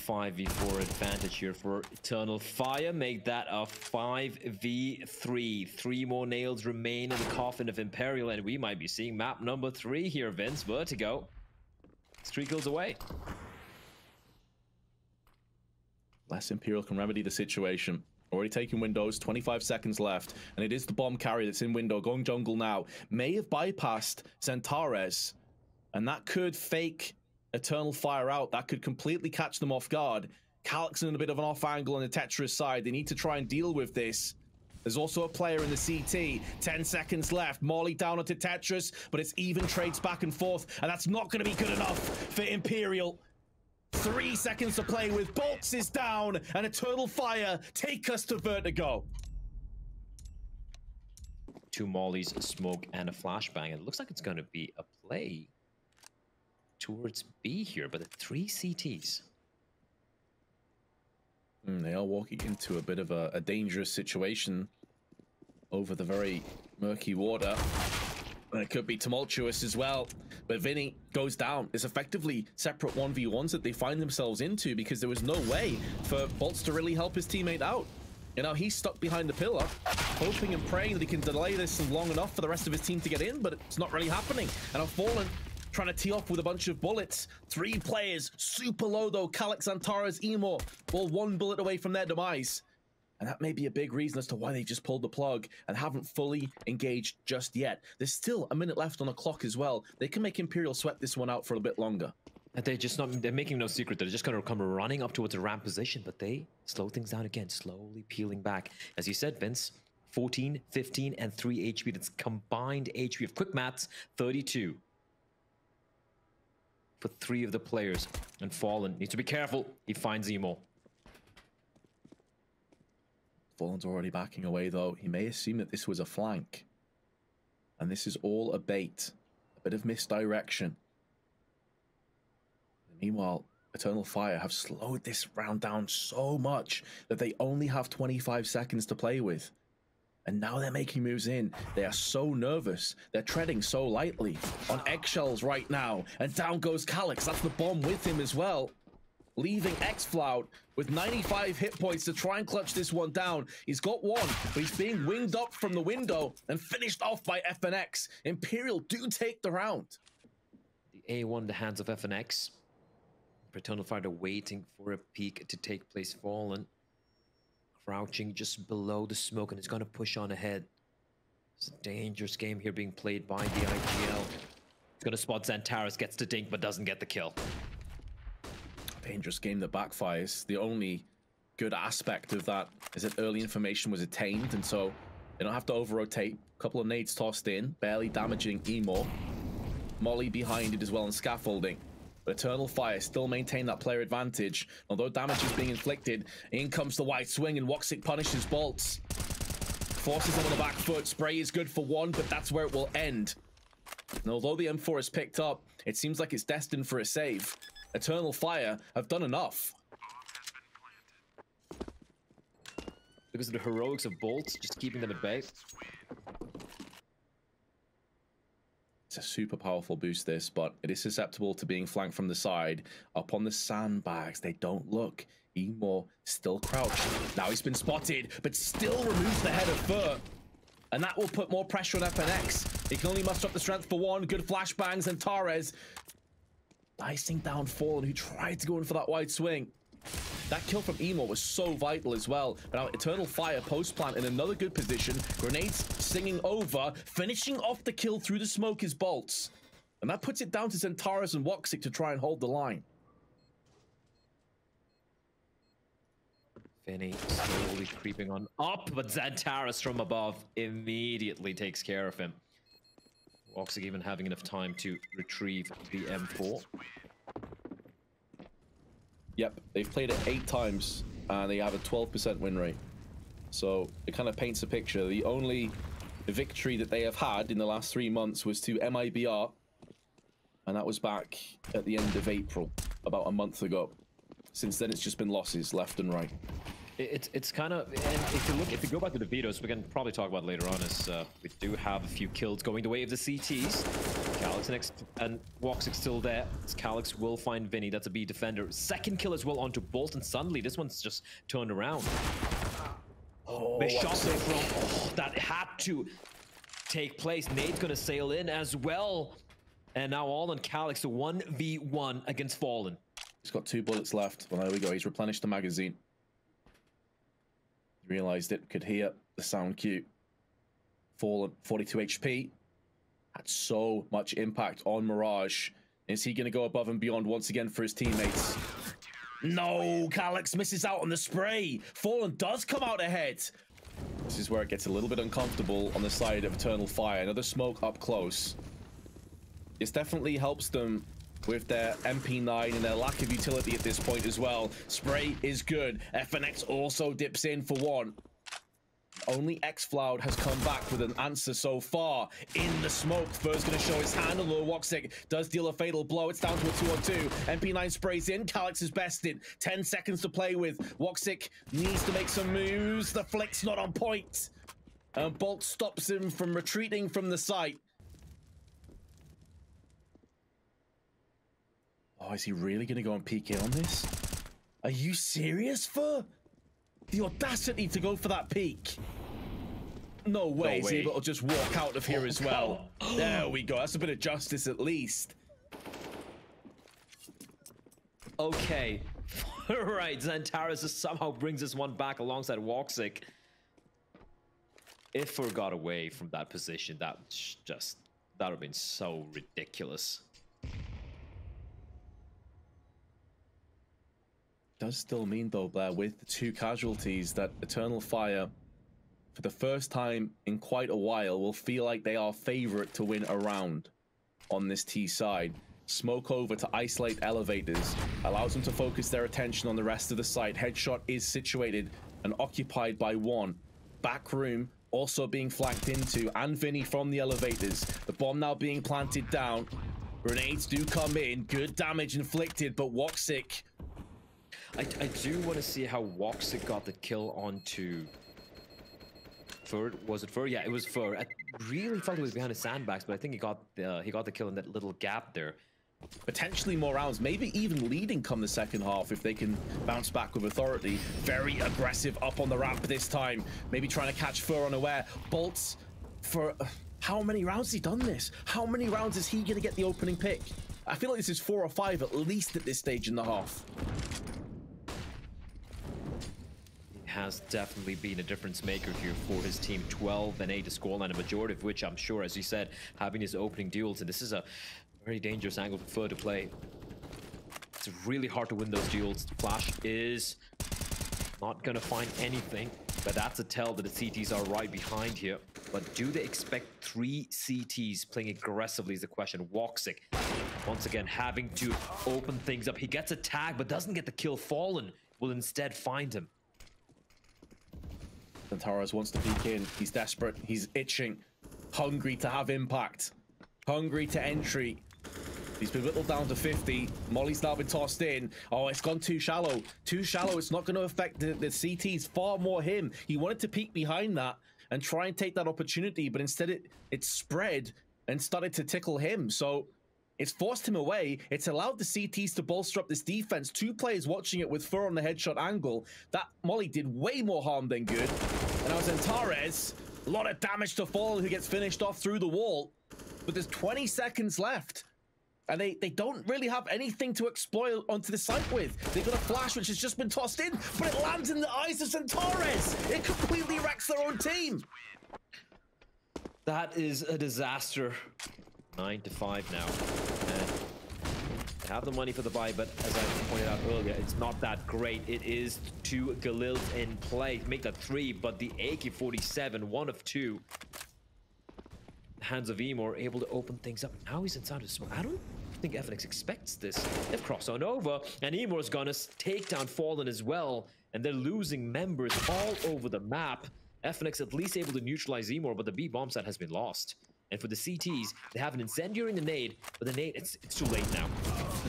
5v4 advantage here for Eternal Fire. Make that a 5v3. 3 more nails remain in the coffin of Imperial, and we might be seeing map number 3 here, Vince. Vertigo. It's 3 kills away. Less Imperial can remedy the situation. Already taking windows, 25 seconds left, and it is the bomb carrier that's in window, going jungle now. May have bypassed Xantares, and that could fake Eternal Fire out. That could completely catch them off guard. Calyx in a bit of an off angle on the Tetris side. They need to try and deal with this. There's also a player in the CT. 10 seconds left. Molly down onto Tetris, but it's even trades back and forth, and that's not going to be good enough for Imperial. 3 seconds to play with. Bolts is down, and Eternal Fire take us to Vertigo. 2 mollies, a smoke, and a flashbang. It looks like it's going to be a play towards B here, but the 3 CTs. They are walking into a bit of a dangerous situation over the very murky water. And it could be tumultuous as well. But Vinny goes down. It's effectively separate 1v1s that they find themselves into, because there was no way for Bolts to really help his teammate out. You know, he's stuck behind the pillar, hoping and praying that he can delay this long enough for the rest of his team to get in, but it's not really happening. And I've fallen, trying to tee off with a bunch of bullets. 3 players, super low though. Calyx, Antares, Emo, all 1 bullet away from their demise. And that may be a big reason as to why they just pulled the plug and haven't fully engaged just yet. There's still a minute left on the clock as well. They can make Imperial sweat this one out for a bit longer. They're making no secret. They're just going to come running up towards a ramp position, but they slow things down again, slowly peeling back. As you said, Vince, 14, 15, and 3 HP. That's combined HP of quick maths, 32. For 3 of the players. And Fallen needs to be careful. He finds Emo. Fallen's already backing away though. He may assume that this was a flank. And this is all a bait. A bit of misdirection. Meanwhile, Eternal Fire have slowed this round down so much that they only have 25 seconds to play with. And now they're making moves in. They are so nervous. They're treading so lightly. On eggshells right now. And down goes Calyx. That's the bomb with him as well. Leaving X-Flout with 95 hit points to try and clutch this one down. He's got 1, but he's being winged up from the window and finished off by FNX. Imperial do take the round. The A1 in the hands of FNX. Eternal Fire waiting for a peek to take place. Fallen. Crouching just below the smoke, and it's going to push on ahead. It's a dangerous game here being played by the IGL. It's going to spot Xantares, gets the dink, but doesn't get the kill. Dangerous game that backfires. The only good aspect of that is that early information was attained, and so they don't have to over-rotate. A couple of nades tossed in, barely damaging Emo. Molly behind it as well in scaffolding. But Eternal Fire still maintain that player advantage. Although damage is being inflicted, in comes the wide swing, and Woxic punishes Bolts. Forces them on the back foot. Spray is good for 1, but that's where it will end. And although the M4 is picked up, it seems like it's destined for a save. Eternal Fire have done enough. Because of the heroics of Bolts, just keeping them at bay. It's a super powerful boost this, but it is susceptible to being flanked from the side. Up on the sandbags, they don't look. Emo still crouched. Now he's been spotted, but still removes the head of Fur. And that will put more pressure on FNX. He can only muster up the strength for 1. Good flashbangs, and Tares dicing down Fallen, who tried to go in for that wide swing. That kill from Emo was so vital as well. But now Eternal Fire post-plant in another good position. Grenades singing over. Finishing off the kill through the smoke is Bolts. And that puts it down to Xantares and Woxic to try and hold the line. Vinny slowly creeping on up, but Xantares from above immediately takes care of him. Woxic even having enough time to retrieve the M4. Yep, they've played it 8 times, and they have a 12% win rate. So it kind of paints a picture. The only victory that they have had in the last 3 months was to MIBR, and that was back at the end of April, about a month ago. Since then, it's just been losses left and right. It's kind of, and if you go back to the videos, we can probably talk about it later on, is we do have a few kills going the way of the CTs. Calyx and Woxic still there. Calyx will find Vinny. That's a B defender. Second kill as well onto Bolt, and suddenly this one's just turned around. Oh, Big shot there from that had to take place. Nade's gonna sail in as well. And now all on Calyx, a 1v1 against Fallen. He's got 2 bullets left. Well, there we go. He's replenished the magazine. He realized it, could hear the sound cue. Fallen, 42 HP. Had so much impact on Mirage. Is he going to go above and beyond once again for his teammates? No, Calyx misses out on the spray. Fallen does come out ahead. This is where it gets a little bit uncomfortable on the side of Eternal Fire. Another smoke up close. This definitely helps them with their MP9 and their lack of utility at this point as well. Spray is good. FNX also dips in for one. Only xFloud has come back with an answer so far. In the smoke, Fur's going to show his hand, although Woxic does deal a fatal blow. It's down to a 2-on-2. MP9 sprays in. Calyx is bested. 10 seconds to play with. Woxic needs to make some moves. The flick's not on point. And Bolt stops him from retreating from the site. Oh, is he really going to go and PK on this? Are you serious, Fur? The audacity to go for that peek. No way. He's able to just walk out of here as well. There we go. That's a bit of justice at least. Okay. Right. Xantares just somehow brings this one back alongside Woxic. If Fur got away from that position, that would have been so ridiculous. Does still mean though, Blair, with the 2 casualties, that Eternal Fire, for the first time in quite a while, will feel like they are favorite to win a round on this T side. Smoke over to isolate elevators, allows them to focus their attention on the rest of the site. Headshot is situated and occupied by one. Back room also being flanked into, and Vinny from the elevators. The bomb now being planted down. Grenades do come in, good damage inflicted, but Woxic... I do want to see how Woxic got the kill onto Fur. Was it Fur? Yeah, it was Fur. I really felt it was behind the sandbags, but I think he got the kill in that little gap there. Potentially more rounds, maybe even leading come the second half if they can bounce back with authority. Very aggressive up on the ramp this time. Maybe trying to catch Fur unaware. Bolts for... How many rounds has he done this? How many rounds is he going to get the opening pick? I feel like this is 4 or 5 at least at this stage in the half. Has definitely been a difference maker here for his team. 12-8 to scoreline, a majority of which, I'm sure, as you said, having his opening duels, and this is a very dangerous angle for Fur to play. It's really hard to win those duels. Flash is not gonna find anything, but that's a tell that the CTs are right behind here. But do they expect 3 CTs playing aggressively is the question. Woxic, once again, having to open things up. He gets a tag, but doesn't get the kill. Fallen will instead find him. Xantares wants to peek in. He's desperate. He's itching. Hungry to have impact. Hungry to entry. He's been whittled down to 50. Molly's now been tossed in. Oh, it's gone too shallow. Too shallow. It's not going to affect the CTs. Far more him. He wanted to peek behind that and try and take that opportunity, but instead it spread and started to tickle him. So it's forced him away. It's allowed the CTs to bolster up this defense. 2 players watching it with Fur on the headshot angle. That Molly did way more harm than good. And now Xantares, a lot of damage to Fallen, who gets finished off through the wall. But there's 20 seconds left. And they don't really have anything to exploit onto the site with. They've got a flash which has just been tossed in, but it lands in the eyes of Xantares. It completely wrecks their own team. That is a disaster. 9-5 now, and they have the money for the buy, but as I pointed out earlier, it's not that great. It is 2 Galils in play, make that 3, but the AK-47, 1 of 2. Hands of Emor able to open things up. Now he's inside of smoke. I don't think FNX expects this. They've crossed on over, and Emor's gonna take down Fallen as well, and they're losing members all over the map. FNX at least able to neutralize Emor, but the B bomb set has been lost. And for the CTs, they have an incendiary in the nade, but the nade, it's too late now.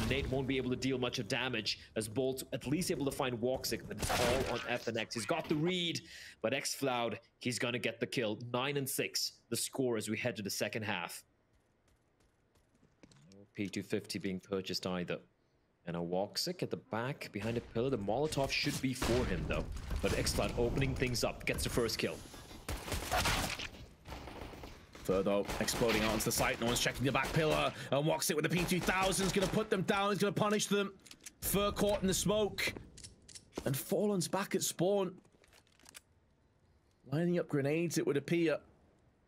The nade won't be able to deal much of damage, as Bolt at least able to find Woxic, but it's all on FNX. He's got the read, but xFloud, he's gonna get the kill. 9-6, the score as we head to the second half. P250 being purchased either. And a Woxic at the back behind a pillar. The Molotov should be for him though. But xCloud opening things up, gets the first kill. Further exploding out onto the site. No one's checking the back pillar. And Woxic with the P2000 is going to put them down. He's going to punish them. Fur caught in the smoke. And Fallen's back at spawn. Lining up grenades, it would appear.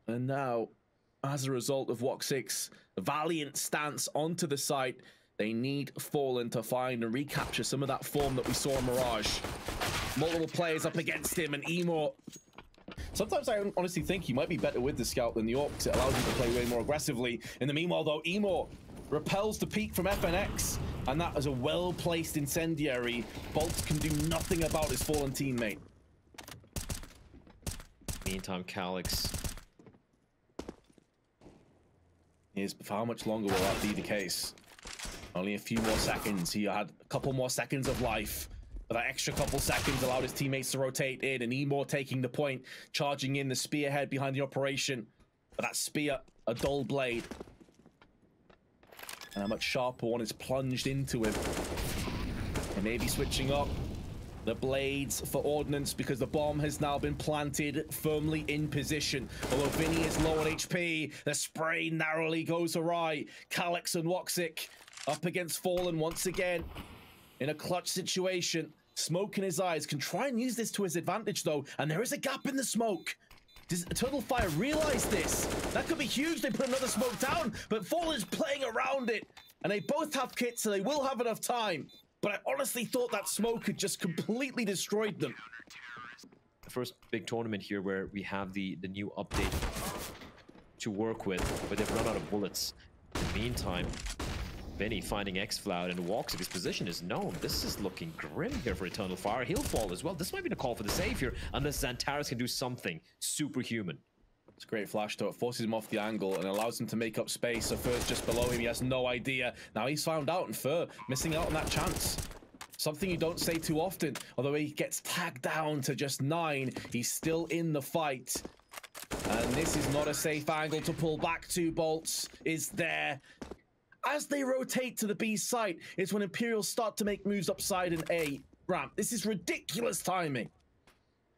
And now, as a result of Woxic's valiant stance onto the site, they need Fallen to find and recapture some of that form that we saw in Mirage. Multiple players up against him, and Emo. Sometimes I honestly think he might be better with the Scout than the Orc, because it allows him to play way more aggressively. In the meanwhile, though, Emo repels the peak from FNX, and that is a well-placed incendiary. Bolt can do nothing about his Fallen teammate. Meantime, Calyx. For how much longer will that be the case? Only a few more seconds. He had a couple more seconds of life. But that extra couple seconds allowed his teammates to rotate in, and Emo taking the point, charging in the spearhead behind the operation. But that spear, a dull blade. And a much sharper one is plunged into him. And maybe switching up the blades for ordnance, because the bomb has now been planted firmly in position. Although Vinny is low on HP, the spray narrowly goes awry. Calyx and Woxic up against Fallen once again in a clutch situation. Smoke in his eyes, can try and use this to his advantage though, and there is a gap in the smoke. Does Eternal Fire realize this? That could be huge. They put another smoke down, but Fallen's playing around it, and they both have kits, so they will have enough time. But I honestly thought that smoke had just completely destroyed them. The first big tournament here where we have the new update to work with, but they've run out of bullets. In the meantime, Benny finding xCloud, and Woxic's position is known. This is looking grim here for Eternal Fire. He'll fall as well. This might be the call for the save here, unless Xantares can do something superhuman. It's a great flash though. It forces him off the angle and allows him to make up space. So Fur's just below him. He has no idea. Now he's found out, and Fur missing out on that chance. Something you don't say too often. Although he gets tagged down to just 9, he's still in the fight. And this is not a safe angle to pull back to. Bolts is there. As they rotate to the B site is when Imperial start to make moves upside in A ramp. This is ridiculous timing.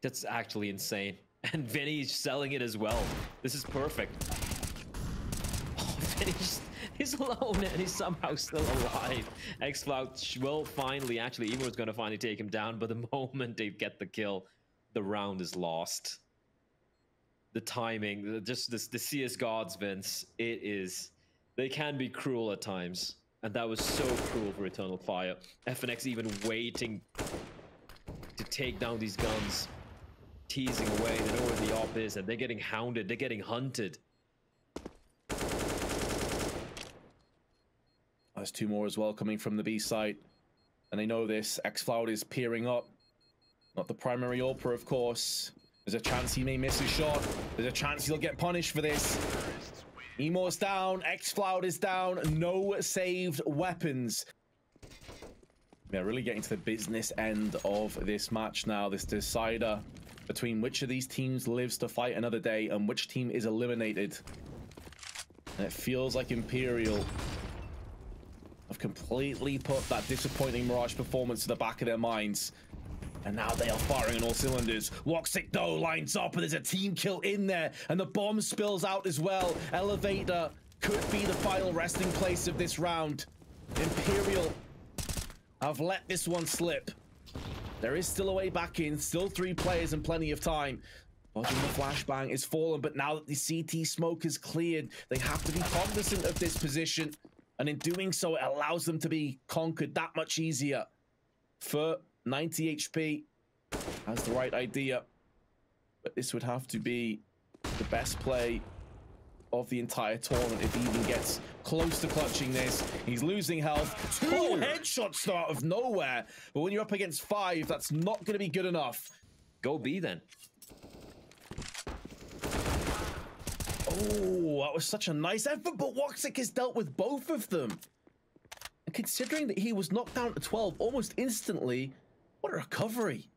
That's actually insane. And Vinny's selling it as well. This is perfect. Oh, he's alone and he's somehow still alive. xCloud will finally, actually, Emo's going to finally take him down, but the moment they get the kill, the round is lost. The timing, just the CS gods, Vince, it is... They can be cruel at times, and that was so cruel for Eternal Fire. FNX even waiting to take down these guns, teasing away. They know where the op is, and they're getting hounded. They're getting hunted. There's 2 more as well coming from the B site, and they know this. xCloud is peering up. Not the primary AWPer, of course. There's a chance he may miss a shot. There's a chance he'll get punished for this. Emo's down, xCloud is down, no saved weapons. They're really getting to the business end of this match now, this decider between which of these teams lives to fight another day and which team is eliminated. And it feels like Imperial have completely put that disappointing Mirage performance to the back of their minds. And now they are firing on all cylinders. Woxic though lines up, and there's a team kill in there, and the bomb spills out as well. Elevator could be the final resting place of this round. Imperial have let this one slip. There is still a way back in, still 3 players and plenty of time. Dodging the flashbang is Fallen, but now that the CT smoke is cleared, they have to be cognizant of this position. And in doing so, it allows them to be conquered that much easier. For 90 HP has the right idea, but this would have to be the best play of the entire tournament if he even gets close to clutching this. He's losing health. 2 headshots out of nowhere, but when you're up against 5, that's not going to be good enough. Go B then. Oh, that was such a nice effort, but Woxic has dealt with both of them. And considering that he was knocked down to 12 almost instantly, what a recovery.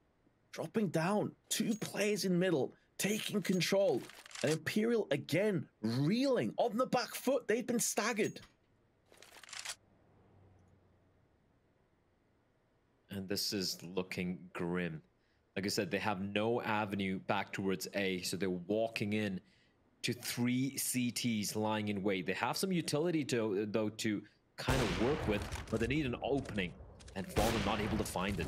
Dropping down, 2 players in middle, taking control. And Imperial again, reeling on the back foot. They've been staggered. And this is looking grim. Like I said, they have no avenue back towards A, so they're walking in to 3 CTs lying in wait. They have some utility though to kind of work with, but they need an opening, and Fallen not able to find it.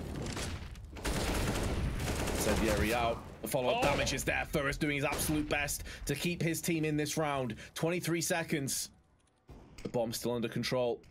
Incendiary out. The follow-up damage is there. Furus doing his absolute best to keep his team in this round. 23 seconds. The bomb's still under control.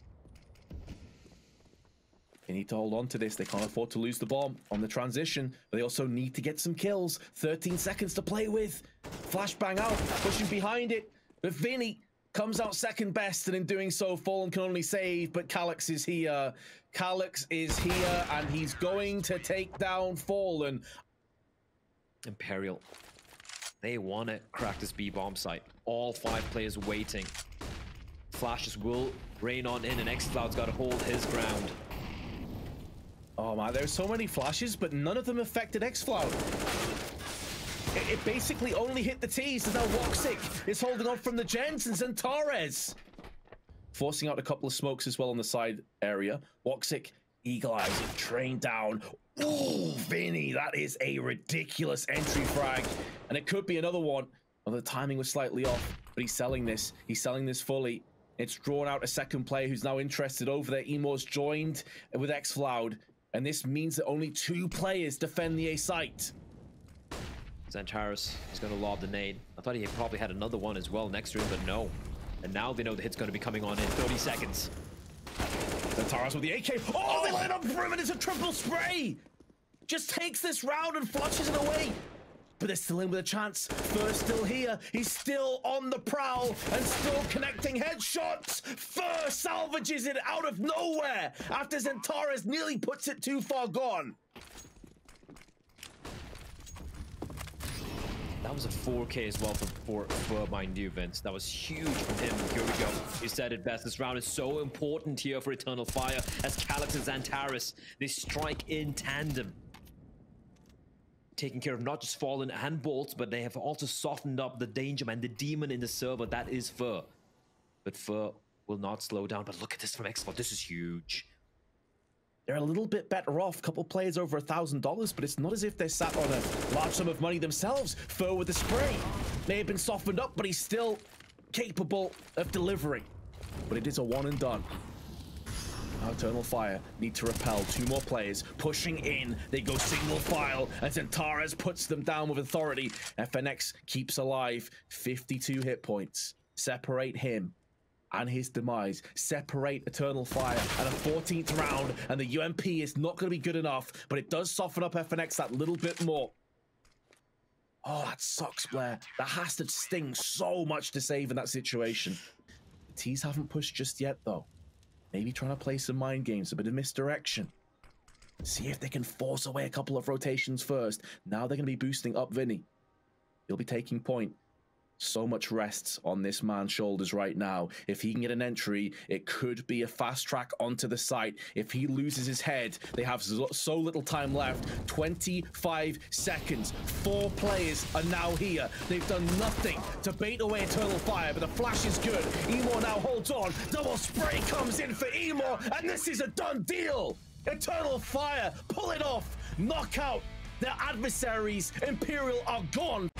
They need to hold on to this. They can't afford to lose the bomb on the transition, but they also need to get some kills. 13 seconds to play with. Flashbang out, pushing behind it. But Vinny comes out second best, and in doing so, Fallen can only save, but Calyx is here. Calyx is here, and he's going to take down Fallen. Imperial, they want to crack this B bomb site. All 5 players waiting. Flashes will rain on in, and xCloud's got to hold his ground. Oh man, there's so many flashes, but none of them affected xCloud. It basically only hit the T's, and now Woxic is holding on from the gens, and Xantares forcing out a couple of smokes as well on the side area. Woxic, Eagle Eyes, train down. Ooh, Vinny, that is a ridiculous entry frag, and it could be another one. Well, the timing was slightly off, but he's selling this. He's selling this fully. It's drawn out a second player who's now interested over there. Emo's joined with xCloud, and this means that only 2 players defend the A site. Xantares is going to lob the nade. I thought he probably had another one as well next to him, but no. And now they know the hit's going to be coming on in 30 seconds. Xantares with the AK. Oh, they line up for him, and it's a triple spray. Just takes this round and flushes it away. But they're still in with a chance. Fur still here. He's still on the prowl and still connecting headshots. Fur salvages it out of nowhere after Xantares nearly puts it too far gone. That was a 4K as well for Fur, mind you, Vince. That was huge from him. Here we go. You said it best. This round is so important here for Eternal Fire as Calyx and Xantares, they strike in tandem. Taking care of not just Fallen and Bolts, but they have also softened up the danger man, the demon in the server. That is Fur. But Fur will not slow down. But look at this from xCloud. This is huge. They're a little bit better off. Couple players over $1,000, but it's not as if they're sat on a large sum of money themselves. Fur with the spray may have been softened up, but he's still capable of delivering. But it is a one and done. Now Eternal Fire need to repel 2 more players. Pushing in, they go single file, and Xantares puts them down with authority. FNX keeps alive, 52 hit points. Separate him and his demise. Separate Eternal Fire at a 14th round, and the UMP is not going to be good enough, but it does soften up FNX that little bit more. Oh, that sucks, Blair. That has to sting so much to save in that situation. The T's haven't pushed just yet, though. Maybe trying to play some mind games, a bit of misdirection. See if they can force away a couple of rotations first. Now they're going to be boosting up Vinny. He'll be taking point. So much rests on this man's shoulders right now. If he can get an entry, it could be a fast track onto the site. If he loses his head, they have so little time left. 25 seconds. 4 players are now here. They've done nothing to bait away Eternal Fire, but the flash is good. Emo now holds on. Double spray comes in for Emo, and this is a done deal. Eternal Fire, pull it off. Knockout. Their adversaries, Imperial, are gone.